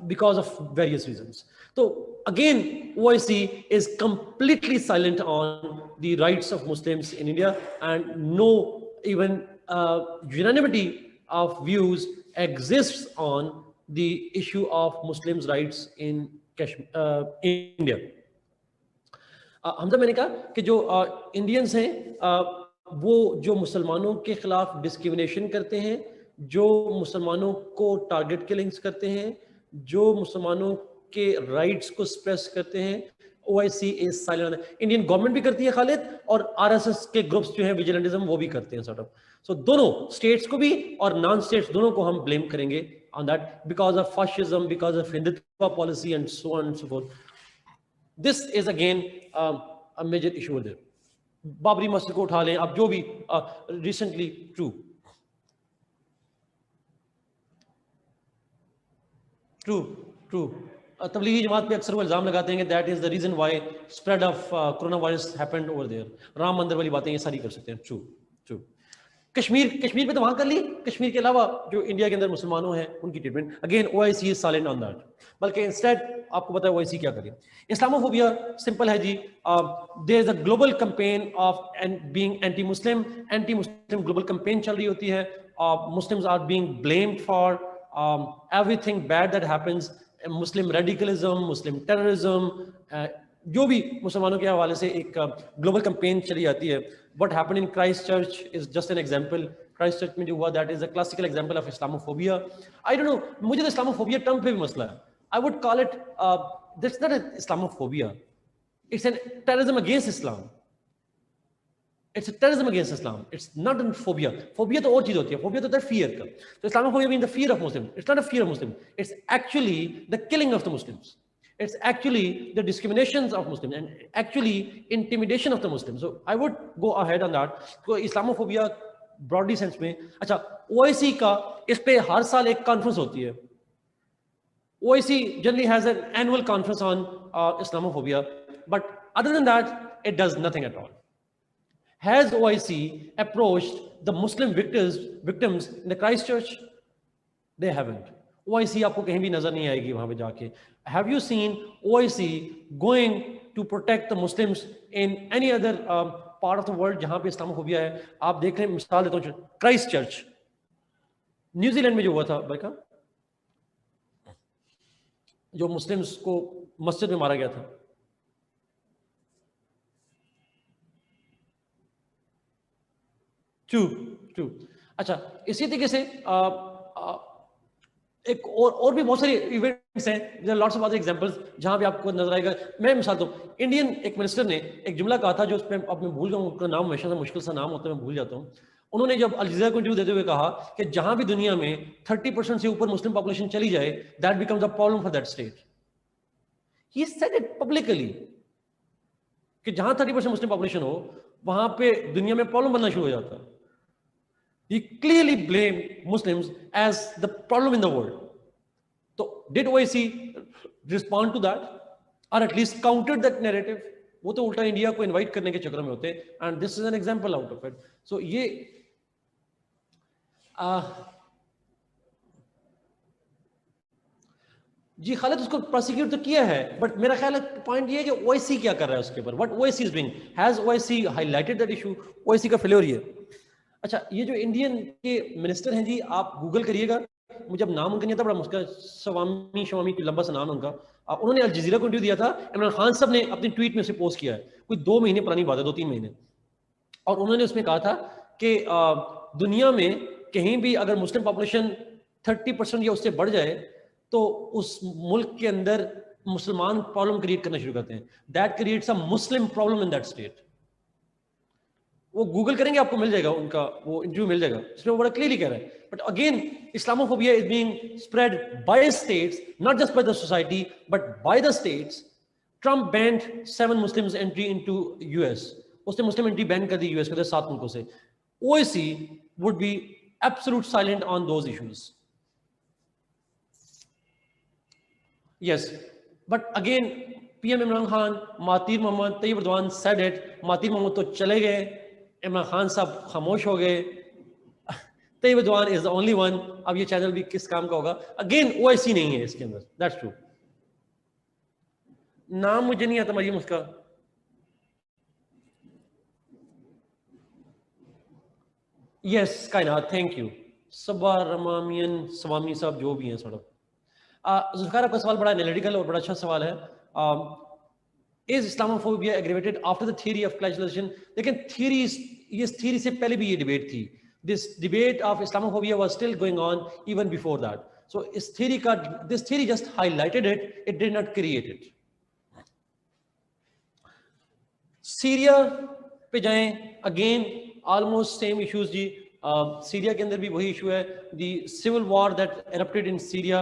because of various reasons. So again, OIC is completely silent on the rights of Muslims in India, and no even unanimity of views exists on the issue of Muslims' rights in India. Hamza मैंने कहा कि जो Indians हैं वो जो मुसलमानों के खिलाफ डिस्क्रिमिनेशन करते हैं, जो मुसलमानों को टारगेट किलिंग्स करते हैं, जो मुसलमानों के राइट्स को स्प्रेस करते हैं, OIC is silent. Indian government भी करती है खालिद, और RSS के ग्रुप्स जो हैं विजिलेंटिज्म, वो भी करते हैं सॉर्ट ऑफ. सो दोनों स्टेट्स को भी और नॉन स्टेट्स दोनों को हम ब्लेम करेंगे on that because of fascism, because of Hindutva policy and so on and so forth. This is again a major issue there. Babri मस्जिद को उठा लें, अब जो भी recently true true true Tablighi Jamaat पे अक्सर वो इल्ज़ाम लगाते हैं कि that is the reason why spread of corona virus happened over there. Ram Mandir वाली बातें ये सारी कर सकते हैं। True true. कश्मीर पे तो वहां कर ली, कश्मीर के अलावा जो इंडिया के अंदर मुसलमानों हैं उनकी treatment, again OIC is silent on that, बल्कि इंस्टेड आपको पता है OIC क्या करे। इस्लामोफोबिया सिंपल है जी, there is a global campaign of being anti Muslim global campaign चल रही होती है, Muslims are being blamed for everything bad that happens, Muslim radicalism, Muslim terrorism, जो भी मुसलमानों के हवाले से एक ग्लोबल कैंपेन चली जाती है। What happened in Christ church is just an example. Christ church में जो हुआ that is a classical example of Islamophobia. I don't no, मुझे तो इस्लामोफोबिया टर्म पे भी मसला है। I would call it that's not Islamophobia, it's an terrorism against Islam. It's a terrorism against Islam, it's not an phobia. Phobia तो और चीज होती है, फोबिया तो होता है फियर का। तो Islamophobia mean the fear of Muslim, it's not a fear of Muslim, it's actually the killing of the Muslims, it's actually the discriminations of Muslims and actually intimidation of the Muslims. So I would go ahead on that. So Islamophobia broadly sense में, अच्छा OIC का इस पे हर साल एक conference होती है। OIC generally has an annual conference on Islamophobia, but other than that, it does nothing at all. Has OIC approached the Muslim victims in the Christchurch? They haven't. OIC आपको कहीं भी नजर नहीं आएगी वहां पे जाके। Have you seen OIC going to protect the Muslims in any other part of the world जहां पे इस्लामोफोबिया है? आप देख रहे हैं, मिसाल देता हूँ, क्राइस्ट चर्च न्यूजीलैंड में जो हुआ था भाई, जो मुस्लिम्स को मस्जिद में मारा गया था। True true. अच्छा, इसी तरीके से एक और भी बहुत सारी इवेंट्स हैं, लॉट्स ऑफ अदर एग्जांपल्स जहां पे आपको नजर आएगा। मैं मिसाल दूं, इंडियन एक मिनिस्टर ने एक जुमला कहा था जो उसमें अब मैं भूल गया हूं, उनका नाम हमेशा से मुश्किल सा नाम होता है, मैं भूल जाता हूं। उन्होंने जब अल जज़ीरा को इंटरव्यू देते हुए कहा कि जहां भी दुनिया में 30% से ऊपर मुस्लिम पॉपुलेशन चली जाए, that becomes a problem for that state. He said it publicly कि जहां 30% मुस्लिम पॉपुलेशन हो वहां पे दुनिया में प्रॉब्लम बनना शुरू हो जाता है। He clearly blamed Muslims as the problem in the world. So did OIC respond to that, or at least countered that narrative? वो तो उल्टा इंडिया को इनवाइट करने के चक्कर में होते हैं, and this is an example out of it. So ये जी खालिद उसको प्रोसिक्यूट तो किया है, बट मेरा ख्याल है पॉइंट ये है कि OIC क्या कर रहा है उसके ऊपर, what OIC is doing, has OIC highlighted that issue? OIC का फेलियर ये। अच्छा, ये जो इंडियन के मिनिस्टर हैं जी, आप गूगल करिएगा, मुझे अब नाम उनका नहीं आता, बड़ा मुश्किल, शवामी कोई लंबा सा नाम उनका। उन्होंने अल जज़ीरा को इंटरव्यू दिया था, इमरान खान साहब ने अपनी ट्वीट में उसे पोस्ट किया है, कोई 2 महीने पुरानी बात है, 2-3 महीने। और उन्होंने उसमें कहा था कि दुनिया में कहीं भी अगर मुस्लिम पॉपुलेशन 30% या उससे बढ़ जाए तो उस मुल्क के अंदर मुसलमान प्रॉब्लम क्रिएट करना शुरू करते हैं, that creates a Muslim problem in that state. वो गूगल करेंगे आपको मिल जाएगा, उनका वो इंटरव्यू मिल जाएगा, इसमें वो बड़ा क्लियरली कह रहा है। But again Islamophobia is being spread by states, not just by the society but by the states. Trump band 7 Muslims entry into US, उसने मुस्लिम एंट्री बैन कर दी US के 7 मुल्कों से। OIC would be absolute silent on those issues. Yes, but again, PM Imran Khan, Mahathir Mohamad, Tayyip Erdogan said it, Mahathir Mohamad तो चले गए, इमरान खान साहब खामोश हो गए, Tayyip Erdogan is the only one. अब ये चैनल भी किस काम का होगा? अगेन OIC नहीं है इसके अंदर, दैट्स ट्रू। नाम मुझे नहीं आता मरियम उसका, यस कायनात, थैंक यू, सबा रमामियन स्वामी साहब जो भी हैं सड़क। जुल्फिकार आपका सवाल बड़ा एनालिटिकल और बड़ा अच्छा सवाल है। Is Islamophobia aggravated after the theory of clash of civilisations? लेकिन थ्योरी से पहले भी ये डिबेट थी। This debate of Islamophobia was still going on even before that. So this theory just highlighted it, it did not create it. Syria पे जाएं, again almost same issues जी। Syria के अंदर भी वही इशू है। The civil war that erupted in Syria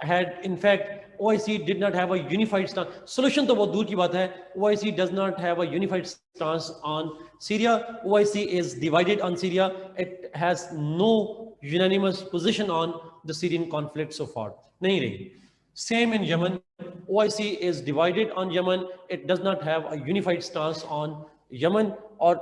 had in fact OIC did not have a unified stance. Solution तो बहुत दूर की बात है. OIC does not have a unified stance on Syria. OIC is divided on Syria. It has no unanimous position on the Syrian conflict so far. नहीं रही. Same in Yemen. OIC is divided on Yemen. It does not have a unified stance on Yemen, or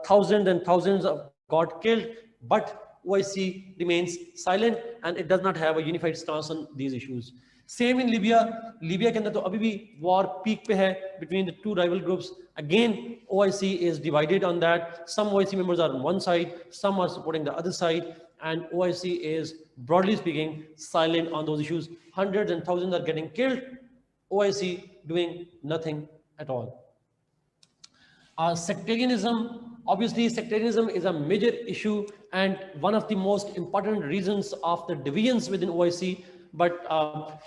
thousands and thousands of got killed, but OIC remains silent and it does not have a unified stance on these issues. Same in Libya. Libya के अंदर तो अभी भी war peak पे है between the two rival groups. Again, OIC is divided on that. Some OIC members are on one side, some are supporting the other side, and OIC is, broadly speaking, silent on those issues. Hundreds and thousands are getting killed. OIC doing nothing at all. Sectarianism, obviously sectarianism is a major issue and one of the most important reasons of the divisions within OIC. But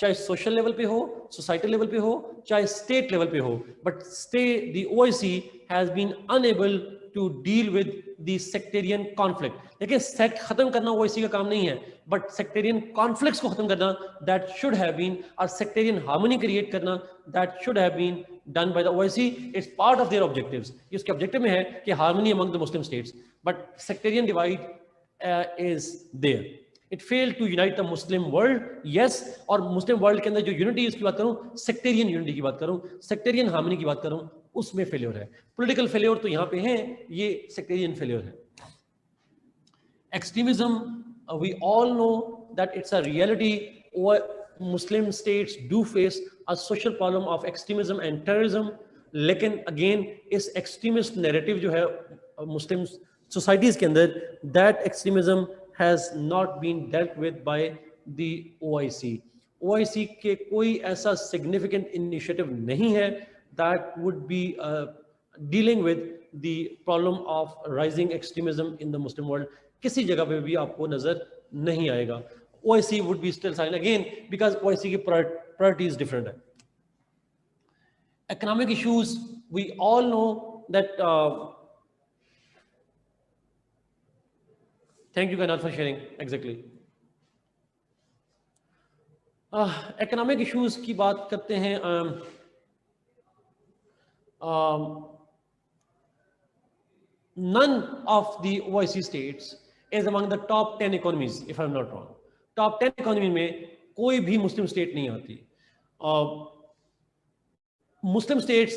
चाहे social level पे हो, societal level पे हो, चाहे state level पे हो, but the OIC has been unable to deal with the sectarian conflict. देखिए sect खत्म करना OIC का काम नहीं है, but sectarian conflicts को खत्म करना, that should have been, और sectarian harmony create करना, that should have been done by the OIC. It's part of their objectives. इसके objective में है कि harmony among the Muslim states, but sectarian divide is there. It failed to unite the Muslim world, yes, और Muslim world के अंदर जो unity है उसकी बात करूं, sectarian unity की बात करूं, sectarian harmony की बात करूं, उसमें failure है. Political failure तो यहाँ पे है, ये sectarian failure है. Extremism, we all know that it's a reality. Muslim states do face a social problem of extremism and terrorism. लेकिन again इस extremist narrative जो है Muslim societies के अंदर, that extremism has not been dealt with by the OIC. OIC के कोई ऐसा significant initiative नहीं है that would be dealing with the problem of rising extremism in the Muslim world. किसी जगह पे भी आपको नजर नहीं आएगा. OIC would be still silent again because OIC की priority is different. Economic issues, we all know that. Thank you, Kanal, for sharing. Exactly. Economic issues की बात करते हैं. None of the OIC states is among the top 10 economies, if I'm not wrong. Top 10 economy में कोई भी Muslim state नहीं आती. Muslim states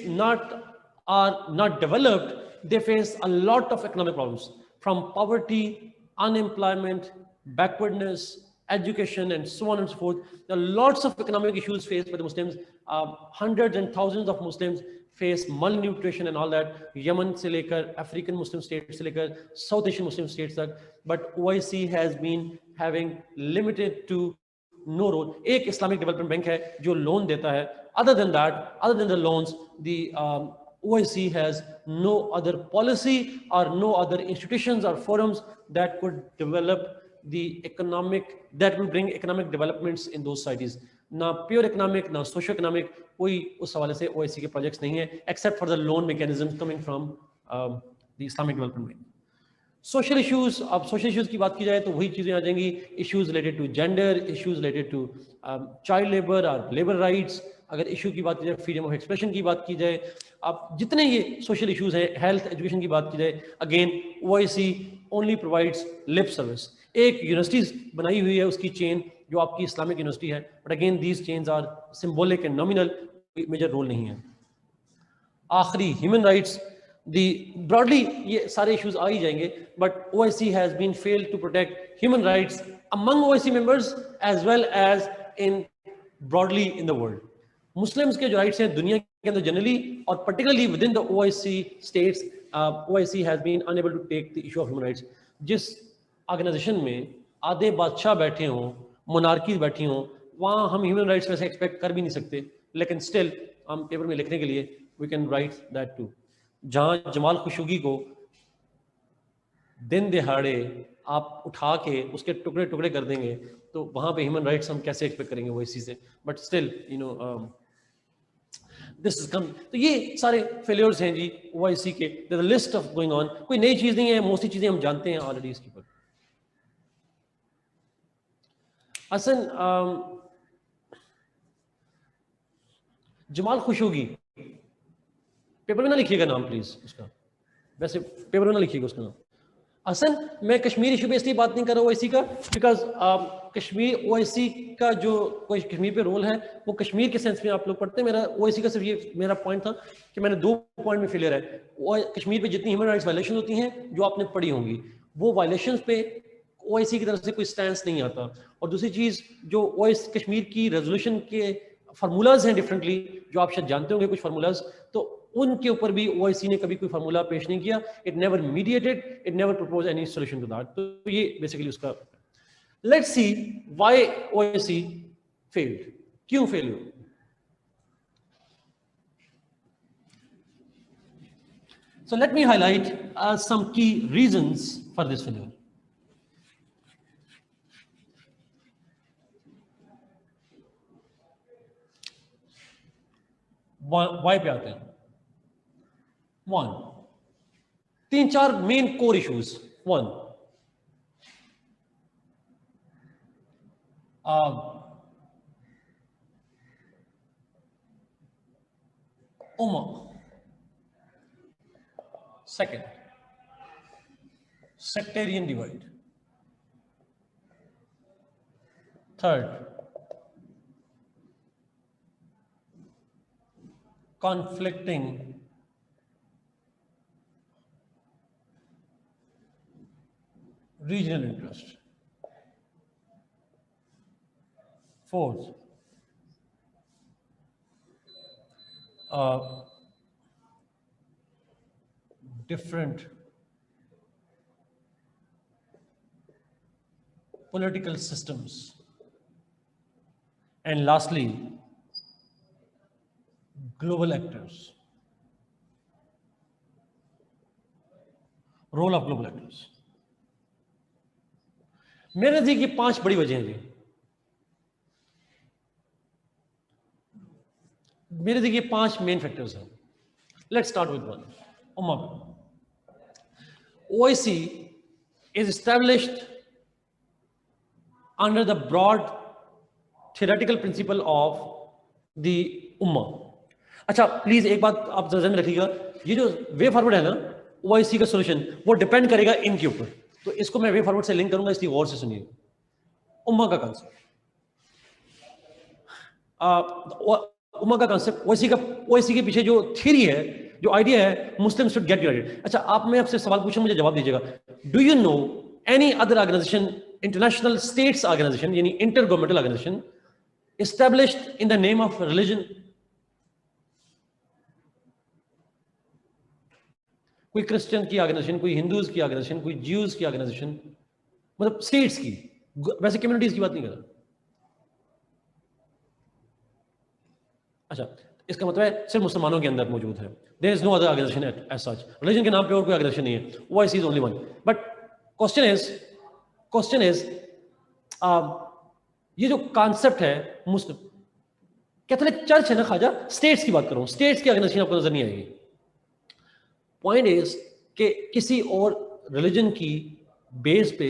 are not developed. They face a lot of economic problems, from poverty, unemployment, backwardness, education, and so on and so forth. There are lots of economic issues faced by the Muslims. Hundreds and thousands of Muslims face malnutrition and all that. Yemen से लेकर African Muslim states से लेकर South Asian Muslim states तक. But OIC has been having limited to no role. एक Islamic Development Bank है जो loan देता है. Other than that, other than the loans, the OIC has no other policy or no other institutions or forums that could develop the economic, that will bring economic developments in those societies. ना pure economic, ना socio-economic, कोई उस हवाले से OIC के projects नहीं है, except for the loan mechanisms coming from the Islamic Development Bank. Social issues, अब social issues की बात की जाए तो वही चीजें आ जाएंगी. Issues related to gender, issues related to child labor or labor rights. अगर इशू की बात की जाए, फ्रीडम ऑफ एक्सप्रेशन की बात की जाए, अब जितने ये सोशल इश्यूज हैं, हेल्थ एजुकेशन की बात की जाए, again OIC only provides lip service. एक यूनिवर्सिटीज बनाई हुई है उसकी चेन जो आपकी इस्लामिक यूनिवर्सिटी है, but again these chains are symbolic and nominal, major role नहीं है. आखिरी ह्यूमन राइट्स, दी ब्रॉडली ये सारे इश्यूज आ ही जाएंगे, but OIC has been failed to protect human rights among OIC members as well as in broadly in the world. Muslims के जो राइट्स हैं दुनिया के अंदर जनरली और particularly within the OIC states, OIC has been unable to take the issue of human rights. जिस organisation में आधे बादशाह बैठे हों, मोनार्की बैठी हों, वहाँ हम ह्यूमन राइट्स वैसे एक्सपेक्ट कर भी नहीं सकते, लेकिन स्टिल हम पेपर में लिखने के लिए we can write that too. जहाँ जमाल खुशोगी को दिन दिहाड़े आप उठा के उसके टुकड़े टुकड़े कर देंगे, तो वहाँ पे ह्यूमन राइट्स हम कैसे एक्सपेक्ट करेंगे OIC से. But still you know this is come. तो ये सारे फेलियर्स हैं जी OIC के. There is a list of going on. कोई नई चीज नहीं है, मोस्टली चीजें हम जानते हैं ऑलरेडी इसके ऊपर. हसन, जमाल खुशोगी, पेपर में ना लिखिएगा नाम प्लीज उसका, वैसे पेपर में ना लिखिएगा उसका नाम। हसन, मैं कश्मीर इशू पे इसलिए बात नहीं कर रहा ओआईसी का, बिकॉज कश्मीर ओआईसी का जो कोई कश्मीर पे रोल है वो कश्मीर के सेंस में आप लोग पढ़ते हैं। मेरा ओआईसी का सिर्फ ये मेरा पॉइंट था कि मैंने 2 पॉइंट में फेलियर है। कश्मीर पे जितनी ह्यूमन राइट्स वायलेशन होती हैं जो आपने पढ़ी होंगी, वो वायलेशंस पे ओआईसी की तरफ से कोई स्टैंस नहीं आता। और दूसरी चीज, जो ओआईसी कश्मीर की रेजोल्यूशन के फार्मूलाज हैं डिफरेंटली, जो आप शायद जानते होंगे कुछ फार्मूलाज, तो उनके ऊपर भी ओआईसी ने कभी कोई फार्मूला पेश नहीं किया। It never mediated, it never propose any solution to that. तो ये बेसिकली उसका। Let's see why OIC failed, क्यों फेल हुआ। So let me highlight some key reasons for this failure. Why पे आते हैं। 1, 3-4 main core issues. 1, Umma. 2nd, sectarian divide। 3rd, conflicting regional interest। 4th, different political systems। and lastly, global actors, role of global actors। मेरे नजदीक ये 5 बड़ी वजह हैं जी। मेरे नजदीक ये 5 मेन फैक्टर्स हैं। Let's start with 1, Umma. OIC is established under the broad theoretical principle of the Ummah। अच्छा, प्लीज एक बात आप ध्यान में रखिएगा, ये जो वे फॉरवर्ड है ना OIC का सॉल्यूशन, वो डिपेंड करेगा इनके ऊपर। तो इसको मैं वे फॉरवर्ड से लिंक करूंगा, इसलिए गौर से सुनिए। उम्मा का कांसेप्ट, उम्मा का कांसेप्ट, OIC के पीछे जो थ्योरी है, जो आइडिया है, मुस्लिम शुड गेट यूनाइटेड। अच्छा, आप मैं आपसे सवाल पूछूं, मुझे जवाब दीजिएगा। Do you know any other organisation, international states organisation यानी inter governmental organisation, established in the name of religion? कोई क्रिश्चियन की ऑर्गेनाइजेशन, कोई हिंदूज की ऑर्गेनाइजेशन, कोई ज्यूज की ऑर्गेनाइजेशन, मतलब स्टेट्स की, वैसे कम्युनिटीज की बात नहीं कर रहा। अच्छा, इसका मतलब है सिर्फ मुसलमानों के अंदर मौजूद है। There is no other organisation as such. Religion के नाम पे और कोई ऑर्गेनाइजेशन नहीं है। OIC is only one. But question is ये जो कॉन्सेप्ट है मुस्लिम कैथोलिक चर्च है ना ख्वाजा, स्टेट्स की बात कर रहा हूं, स्टेट्स की ऑर्गेनाइजेशन आपको नजर नहीं आएगी। पॉइंट इज कि किसी और रिलीजन की बेस पे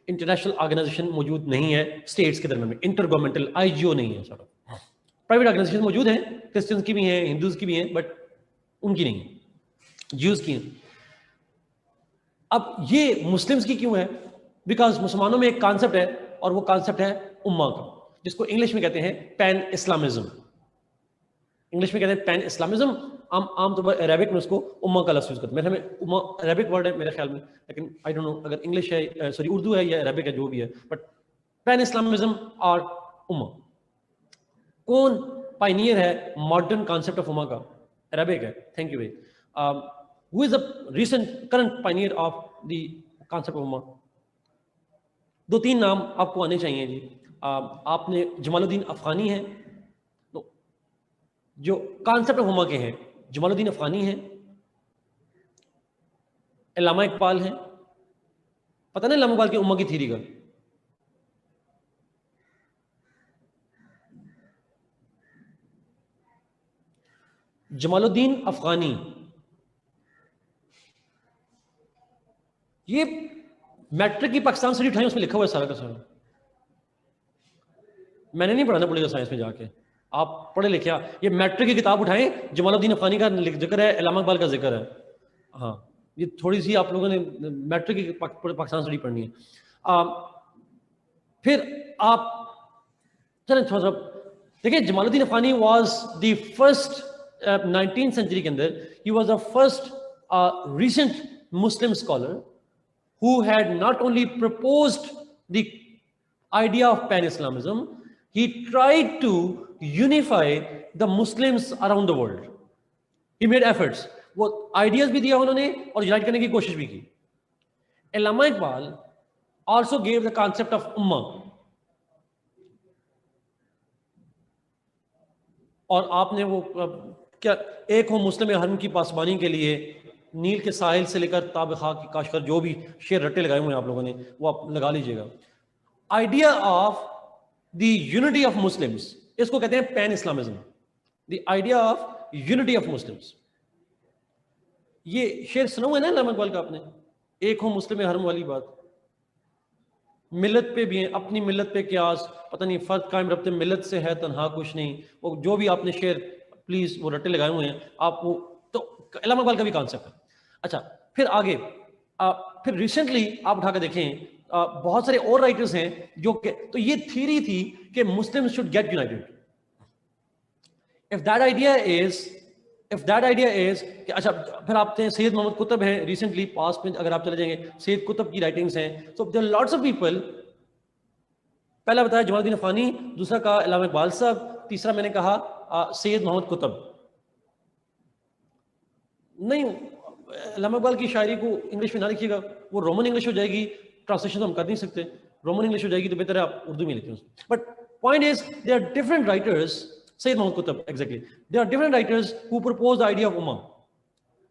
इंटरनेशनल ऑर्गेनाइजेशन मौजूद नहीं है स्टेट्स के दरमियान में। इंटर गवर्नमेंटल IGO नहीं है। सर प्राइवेट ऑर्गेनाइजेशन मौजूद हैं, क्रिश्चियंस की भी हैं, हिंदूज की भी हैं, बट उनकी नहीं, ज्यूज की हैं। अब ये मुस्लिम्स की क्यों है? बिकॉज मुसलमानों में एक कॉन्सेप्ट है और वो कॉन्सेप्ट है उम्मा का, जिसको इंग्लिश में कहते हैं पैन इस्लामिज्म। इंग्लिश में कहते हैं पैन इस्लामिज्म, आमतौर पर अरेबिक में उसको उम्मा का लफ्ज़ यूज करते हैं। मेरे में उम्मा अरेबिक वर्ड है मेरे ख्याल में, लेकिन आई डोंट नो अगर इंग्लिश है, सॉरी उर्दू है या अरेबिक है, जो भी है, बट पैन इस्लामिज्म और उम्मा। कौन पायनियर है मॉडर्न कॉन्सेप्ट ऑफ उम्मा का? अरेबिक है। थैंक यू भाई। Who is the recent current pioneer of the concept of उम्मा? 2-3 नाम आपको आने चाहिए जी। आपने जमालुद्दीन अफगानी है, तो जो कॉन्सेप्ट ऑफ उम्मा के हैं, जमालुद्दीन अफगानी है, अल्लामा इकबाल है। पता नहीं अल्लामा इकबाल की उम्मा की थ्योरी का? जमालुद्दीन अफगानी, ये मैट्रिक की पाकिस्तान स्टडी उठाई, उसमें लिखा हुआ है सारा का सारा। मैंने नहीं पढ़ा ना पॉलिटिकल साइंस में जाके, आप पढ़े लिखे, ये मैट्रिक की किताब उठाएं, जमालुद्दीन अफगानी का जिक्र है, इलामा इकबाल का जिक्र है। हाँ, ये थोड़ी सी आप लोगों ने मैट्रिक की पाकिस्तान स्टडी पढ़नी है। फिर आप चलें थोड़ा सा देखिए, Jamaluddin Afghani was the first 19th century के अंदर, he was the first recent Muslim scholar who had not only proposed the idea of pan-Islamism, he tried to unify the Muslims around the world. He made efforts. वो ideas भी दिया उन्होंने और unite करने की कोशिश भी की. Allama Iqbal also gave the concept of ummah. और आपने वो क्या, एक हो मुस्लिम हरम की पासबानी के लिए नील के साहिल से लेकर ताब खाक की काशकर, जो भी शेर रट्टे लगाए हुए हैं आप लोगों ने, वो आप लगा लीजिएगा. Idea of the unity of Muslims, इसको कहते हैं pan Islamism. The idea of unity of Muslims. ये शेर सुना हुआ है ना अल्लामा इकबाल का आपने, एक हो मुस्लिम हरम वाली बात. मिलत पे भी है, अपनी मिलत पे क्यास, पता नहीं फर्क कायम रखते मिलत से है तन्हा कुछ नहीं. वो जो भी आपने शेर प्लीज वो रट्टे लगाए हुए हैं आप, वो तो अल्लामा इकबाल का भी कॉन्सेप्ट है. अच्छा, फिर आगे फिर रिसेंटली आप उठा कर देखें, बहुत सारे और राइटर्स हैं जो तो ये थ्योरी थी कि मुस्लिम should get United. If that idea is कि अच्छा, फिर आप सैयद मोहम्मद कुतुब हैं, रिसेंटली पास्ट में अगर आप चले जाएंगे, सैयद कुतुब की राइटिंग्स हैं. So there are lots of people. पहला बताया जमालुद्दीन अफगानी, दूसरा कहा अल्लामा इकबाल साहब, तीसरा मैंने कहा सैयद मोहम्मद कुतुब. नहीं, अल्लामा इकबाल की शायरी को इंग्लिश में ना लिखिएगा, वो रोमन इंग्लिश हो जाएगी, ट्रांसलेशन तो हम कर नहीं सकते. रोमन इंग्लिश हो जाएगी तो बेहतर है आप उर्दू में लिखें. But point is they are different writers. Syed Mohammad Qutb, exactly, they are different writers who propose the idea of ummah.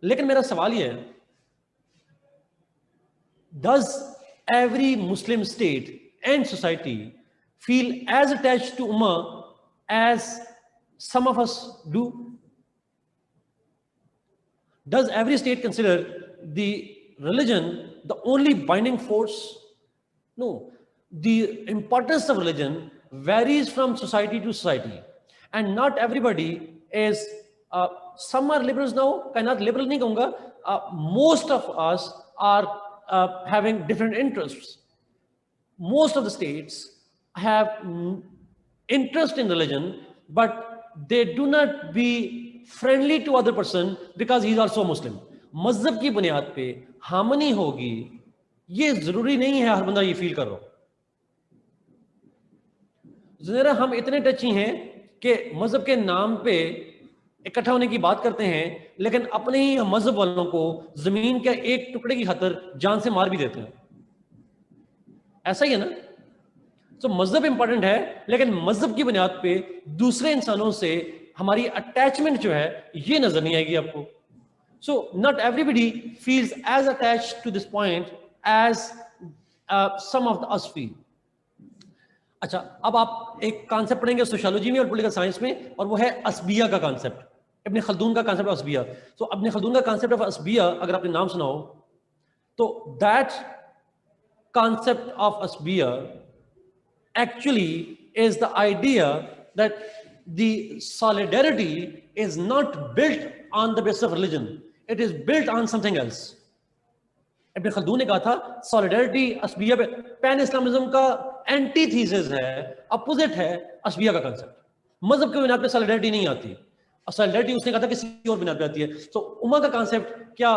लेकिन मेरा सवाल ये है, does every Muslim state and society feel as attached to ummah as some of us do? Does every state consider the religion the only binding force? No. The importance of religion varies from society to society. And not everybody is, some are liberals now, cannot liberal nahi kahunga. Most of us are having different interests. Most of the states have interest in religion, but they do not be friendly to other person because he is also Muslim. मजहब की बुनियाद पे harmony होगी, ये जरूरी नहीं है हर बंदा ये फील कर रहा हो. जरा हम इतने टची हैं कि मजहब के नाम पे इकट्ठा होने की बात करते हैं, लेकिन अपने ही मजहब वालों को जमीन के एक टुकड़े की खातिर जान से मार भी देते हैं. ऐसा ही है ना? तो मजहब इंपॉर्टेंट है, लेकिन मजहब की बुनियाद पे दूसरे इंसानों से हमारी अटैचमेंट जो है ये नजर नहीं आएगी आपको. So not everybody feels as attached to this point as some of the us feel. अच्छा, अब आप एक कॉन्सेप्ट पढ़ेंगे सोशियोलॉजी में और पॉलिटिकल साइंस में, और वो है असबिया का कॉन्सेप्ट, इब्न खल्दून का कॉन्सेप्ट ऑफ असबिया. तो इब्न खल्दून का कॉन्सेप्ट ऑफ असबिया अगर आपने नाम सुना हो, तो that concept of asabiyya actually is the idea that the solidarity is not built on the basis of religion, it is built on something else. Ibn Khaldun ने कहा था solidarity असबिया पे, पैन इस्लामिज्म का एंटीथीसिस है, अपोजिट है असबिया का concept. मजहब के बिना पे solidarity नहीं आती, और solidarity उसने कहा था किसी और बिना पे आती है. तो उम्मा का कंसेप्ट क्या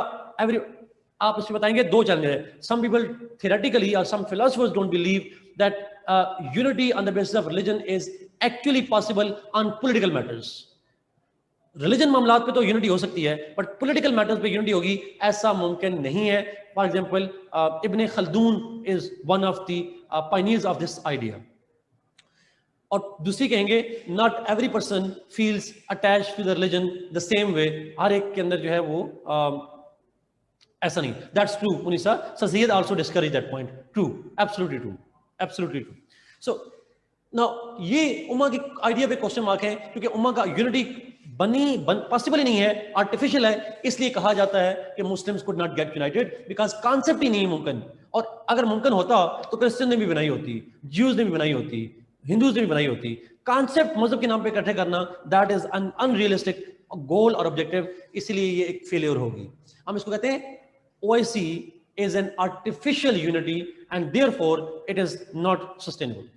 आप उसमें बताएंगे दो चैलेंज है. Some people theoretically or some philosophers don't believe that unity on the basis of religion is actually possible on political matters. Religion मामलात पे तो यूनिटी हो सकती है, बट पॉलिटिकल मैटर्स पे यूनिटी होगी ऐसा मुमकिन नहीं है. For example Ibn Khaldun is one of the pioneers of this idea. और दूसरी कहेंगे not every person feels attached to the religion the same way. हर एक के अंदर जो है वो ऐसा नहीं. That's true Munisa. Sajid also discourage that point. True, absolutely true, absolutely true. So now ये उम्मा के आइडिया पे क्वेश्चन मार्क है, क्योंकि उम्मा का यूनिटी पॉसिबल ही नहीं है, आर्टिफिशियल है. इसलिए कहा जाता है कि Muslims could not get united because concept ही नहीं मुमकिन. और अगर मुमकिन होता तो क्रिश्चियन ने भी बनाई होती, ज्यूज ने भी बनाई होती, हिंदूज ने भी बनाई होती। कॉन्सेप्ट मजहब के नाम पे इकट्ठे करना, that is un unrealistic goal और ऑब्जेक्टिव, इसलिए ये एक फेलियर होगी। हम इसको कहते हैं OIC is an artificial unity and therefore it is not sustainable.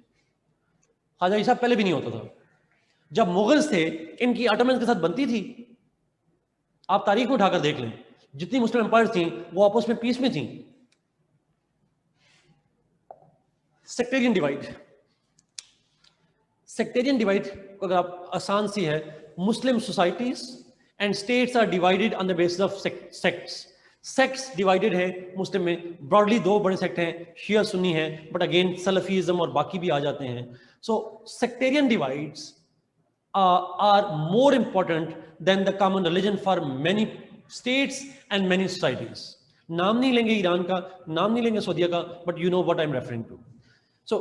Khawaja साहब पहले भी नहीं होता था, जब मुगल्स थे इनकी ऑटोमन्स के साथ बनती थी। आप तारीख में उठाकर देख लें, जितनी मुस्लिम एम्पायर थी वो आपस में पीस में थी। सेक्टेरियन डिवाइड, सेक्टेरियन डिवाइड को अगर आप आसान सी है, Muslim societies and states are divided on the basis of sects. Sects divided है मुस्लिम में, ब्रॉडली दो बड़े सेक्ट हैं, शिया सुन्नी है, बट अगेन सलफीज्म और बाकी भी आ जाते हैं। So sectarian divides are more important than the common religion for many states and many societies. नाम नहीं लेंगे ईरान का, नाम नहीं लेंगे सऊदीया का, but you know what I'm referring to. So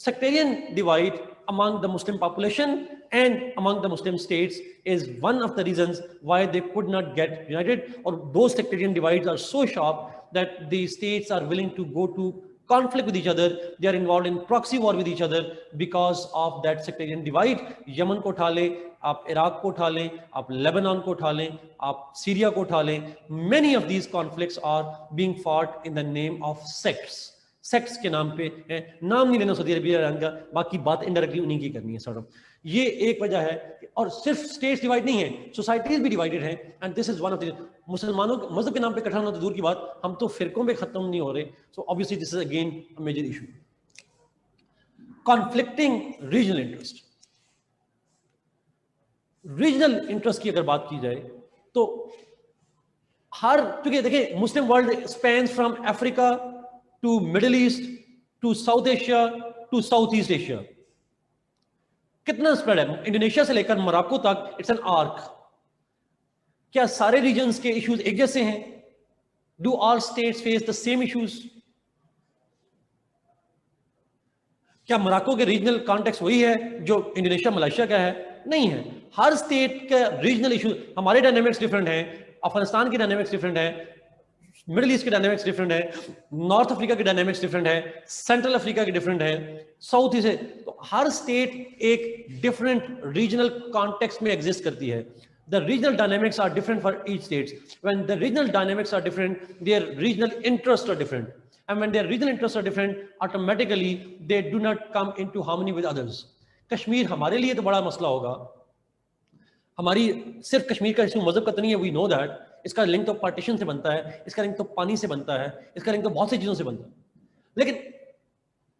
sectarian divide among the Muslim population and among the Muslim states is one of the reasons why they could not get united, or those sectarian divides are so sharp that the states are willing to go to conflict with each other. They are involved in proxy war with each other because of that sectarian divide. Yemen को उठा लें, आप Iraq को उठा लें, आप Lebanon को उठा लें, आप सीरिया को उठा लें, many of these conflicts are being fought in the name of sects. Sects के नाम पे है, नाम नहीं लेना सऊदी अरबिया ईरान का, बाकी बात इनडायरेक्टली उन्हीं की करनी है सॉर्ट ऑफ। ये एक वजह है। और सिर्फ स्टेट्स डिवाइड नहीं है, सोसाइटीज भी डिवाइडेड हैं, and this is one of the, मुसलमानों मजहब के नाम पे इकट्ठा होना तो दूर की बात, हम तो फिरकों में खत्म नहीं हो रहे। So obviously this is again a major issue. Conflicting regional interest, regional interest की अगर बात की जाए तो हर, क्योंकि देखिए Muslim world spans from Africa to Middle East to South Asia to South East Asia. कितना स्प्रेड है, इंडोनेशिया से लेकर मोरक्को तक, इट्स एन आर्क। क्या सारे रीजन्स के इश्यूज एक जैसे हैं? Do all states face the same issues? क्या मोरक्को के रीजनल कॉन्टेक्स्ट वही है जो इंडोनेशिया मलेशिया का है? नहीं है। हर स्टेट का रीजनल इशू, हमारे डायनेमिक्स डिफरेंट है, अफगानिस्तान की डायनेमिक्स डिफरेंट है, मिडिल ईस्ट के डायनेमिक्स डिफरेंट है, नॉर्थ अफ्रीका के डायनेमिक्स डिफरेंट है, सेंट्रल अफ्रीका के डिफरेंट है, साउथ ईस्ट है। तो हर स्टेट एक डिफरेंट रीजनल कॉन्टेक्स्ट में एग्जिस्ट करती है। The regional dynamics are different for each state. When the regional dynamics are different, their regional interests are different. And when their regional interests are different, automatically they do not come into harmony with others. Kashmir हमारे लिए तो बड़ा मसला होगा। हमारी सिर्फ कश्मीर का issue मजहब का तो नहीं है, we know that. इसका लिंक तो पार्टीशन से बनता है, इसका लिंक तो पानी से बनता है, इसका लिंक तो बहुत सी चीजों से बनता है। लेकिन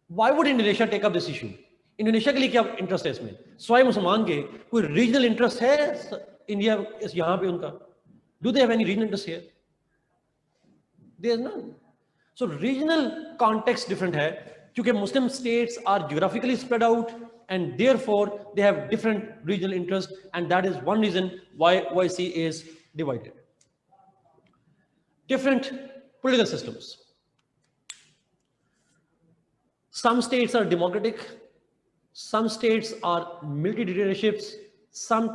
why would Indonesia take up this issue? Indonesia के लिए क्या इंटरेस्ट है इसमें? स्वाय मुसलमान के कोई रीजनल इंटरेस्ट है इंडिया यहां पे उनका? Do they have any regional interest here? There is none. So regional context different है, क्योंकि Muslim states are geographically spread out and therefore they have different regional interests, and that is one reason why OIC is divided. Different political systems. Some states are democratic, some states are military dictatorships, some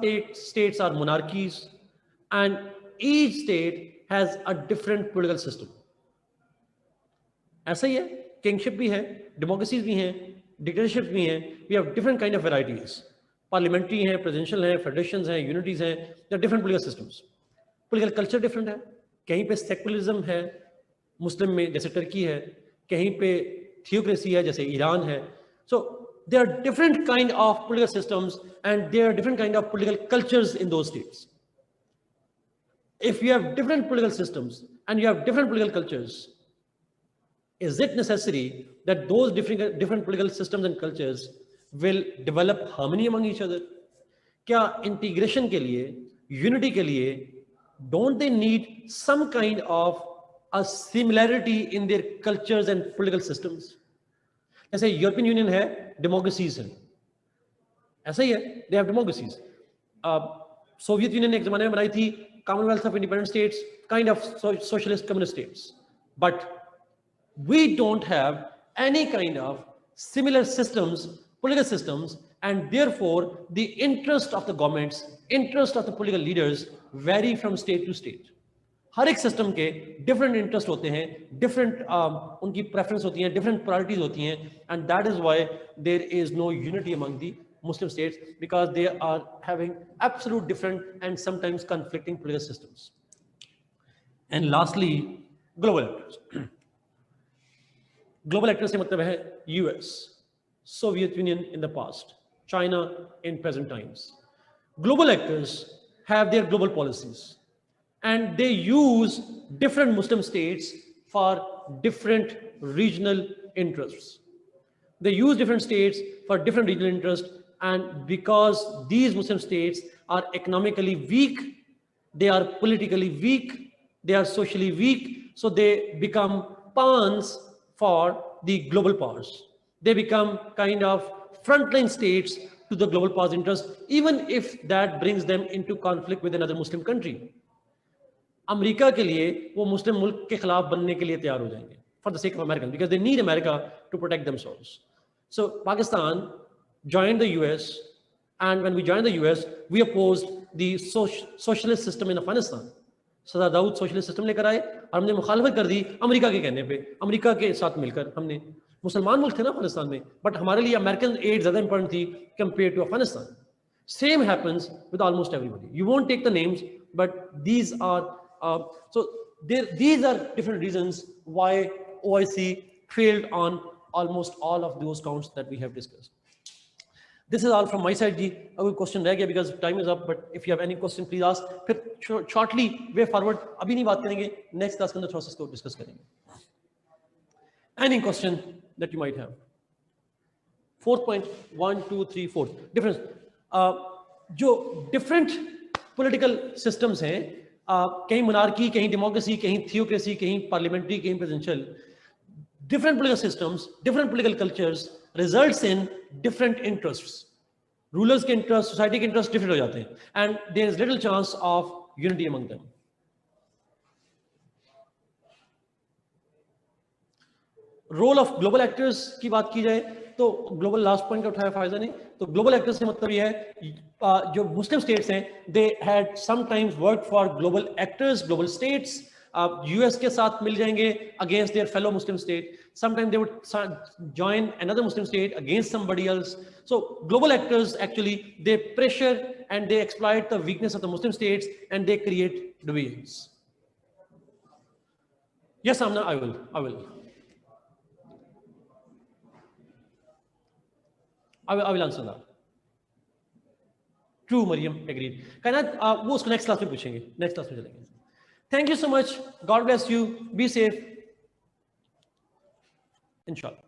states are monarchies, and each state has a different political system. ऐसा ही है, kingship भी है, democracies भी हैं, dictatorship भी हैं। We have different kind of varieties, parliamentary हैं, प्रेसिडेंशियल हैं, फेडरेशंस हैं, यूनिटीज हैं, there different political systems. Political culture different है, कहीं पे सेकुलरिज्म है मुस्लिम में जैसे टर्की है, कहीं पे थियोक्रेसी है जैसे ईरान है। So there are different kind of political systems and there are different kind of political cultures in those states. If you have different political systems and you have different political cultures, is it necessary that those different political systems and cultures will develop harmony among each other? क्या integration के लिए, unity के लिए, don't they need some kind of a similarity in their cultures and political systems? जैसे European union है, democracies हैं, ऐसा ही है, they have democracies. Soviet union ने एक जमाने में बनाई थी Commonwealth of Independent States, kind of socialist communist states, but we don't have any kind of similar systems, political systems, and therefore the interest of the governments, interest of the political leaders vary from state to state. हर एक system के different interest होते हैं, different उनकी preference होती हैं, different priorities होती हैं, and that is why there is no unity among the Muslim states, because they are having absolute different and sometimes conflicting political systems. And lastly, global actors. Global actors se matlab hai US, Soviet Union in the past, China in present times. Global actors have their global policies, and they use different Muslim states for different regional interests. They use different states for different regional interests, and because these Muslim states are economically weak, they are politically weak, they are socially weak, so they become pawns for the global powers. They become kind of frontline states to the global powers' interest, even if that brings them into conflict with another Muslim country. America के लिए वो मुस्लिम मुल्क के खिलाफ बनने के लिए तैयार हो जाएंगे for the sake of Americans, because they need America to protect themselves. So Pakistan joined the US, and when we joined the US, we opposed the socialist system in Afghanistan. सदा दाऊद सोशलिस्ट सिस्टम लेकर आए और हमने मुखालफत कर दी America के कहने पे। अमेरिका के साथ मिलकर हमने, मुसलमान मुल्क थे ना अफगानिस्तान में, बट हमारे लिए अमेरिकन एड ज़्यादा इंपॉर्टेंट थी compare to Afghanistan. Same happens with almost everybody. You won't take the names, but these are different reasons why OIC failed on almost all of those counts that we have discussed. This is all from my side जी। अगर question रह गया because time is up, but if you have any question please ask। फिर shortly way forward अभी नहीं बात करेंगे, next class के अंदर थोड़ा सा इसको डिस्कस करेंगे। Any question that you might have? 4th point, 1, 2, 3, 4 difference। जो different political systems हैं, कहीं मोनार्की, कहीं डेमोक्रेसी, कहीं थियोक्रेसी, कहीं पार्लियामेंट्री, कहीं presidential, different political systems, different political cultures results in different interests. Rulers के interest, society के interest different हो जाते हैं, and there is little chance of unity among them. Role of global actors की बात की जाए तो global last point का उठाया फायदा नहीं, तो global actors से मतलब ये है जो मुस्लिम states हैं, they had sometimes worked for global actors, global states. US के साथ मिल जाएंगे against their fellow Muslim state. Sometimes they would join another Muslim state against somebody else. So global actors actually, they pressure and they exploit the weakness of the Muslim states and they create divisions. Yes, Amna, I will answer that. True, Mariam, agreed. Kainat, वो उसको next class में पूछेंगे, next class में चलेंगे। Thank you so much. God bless you. Be safe. Inshallah.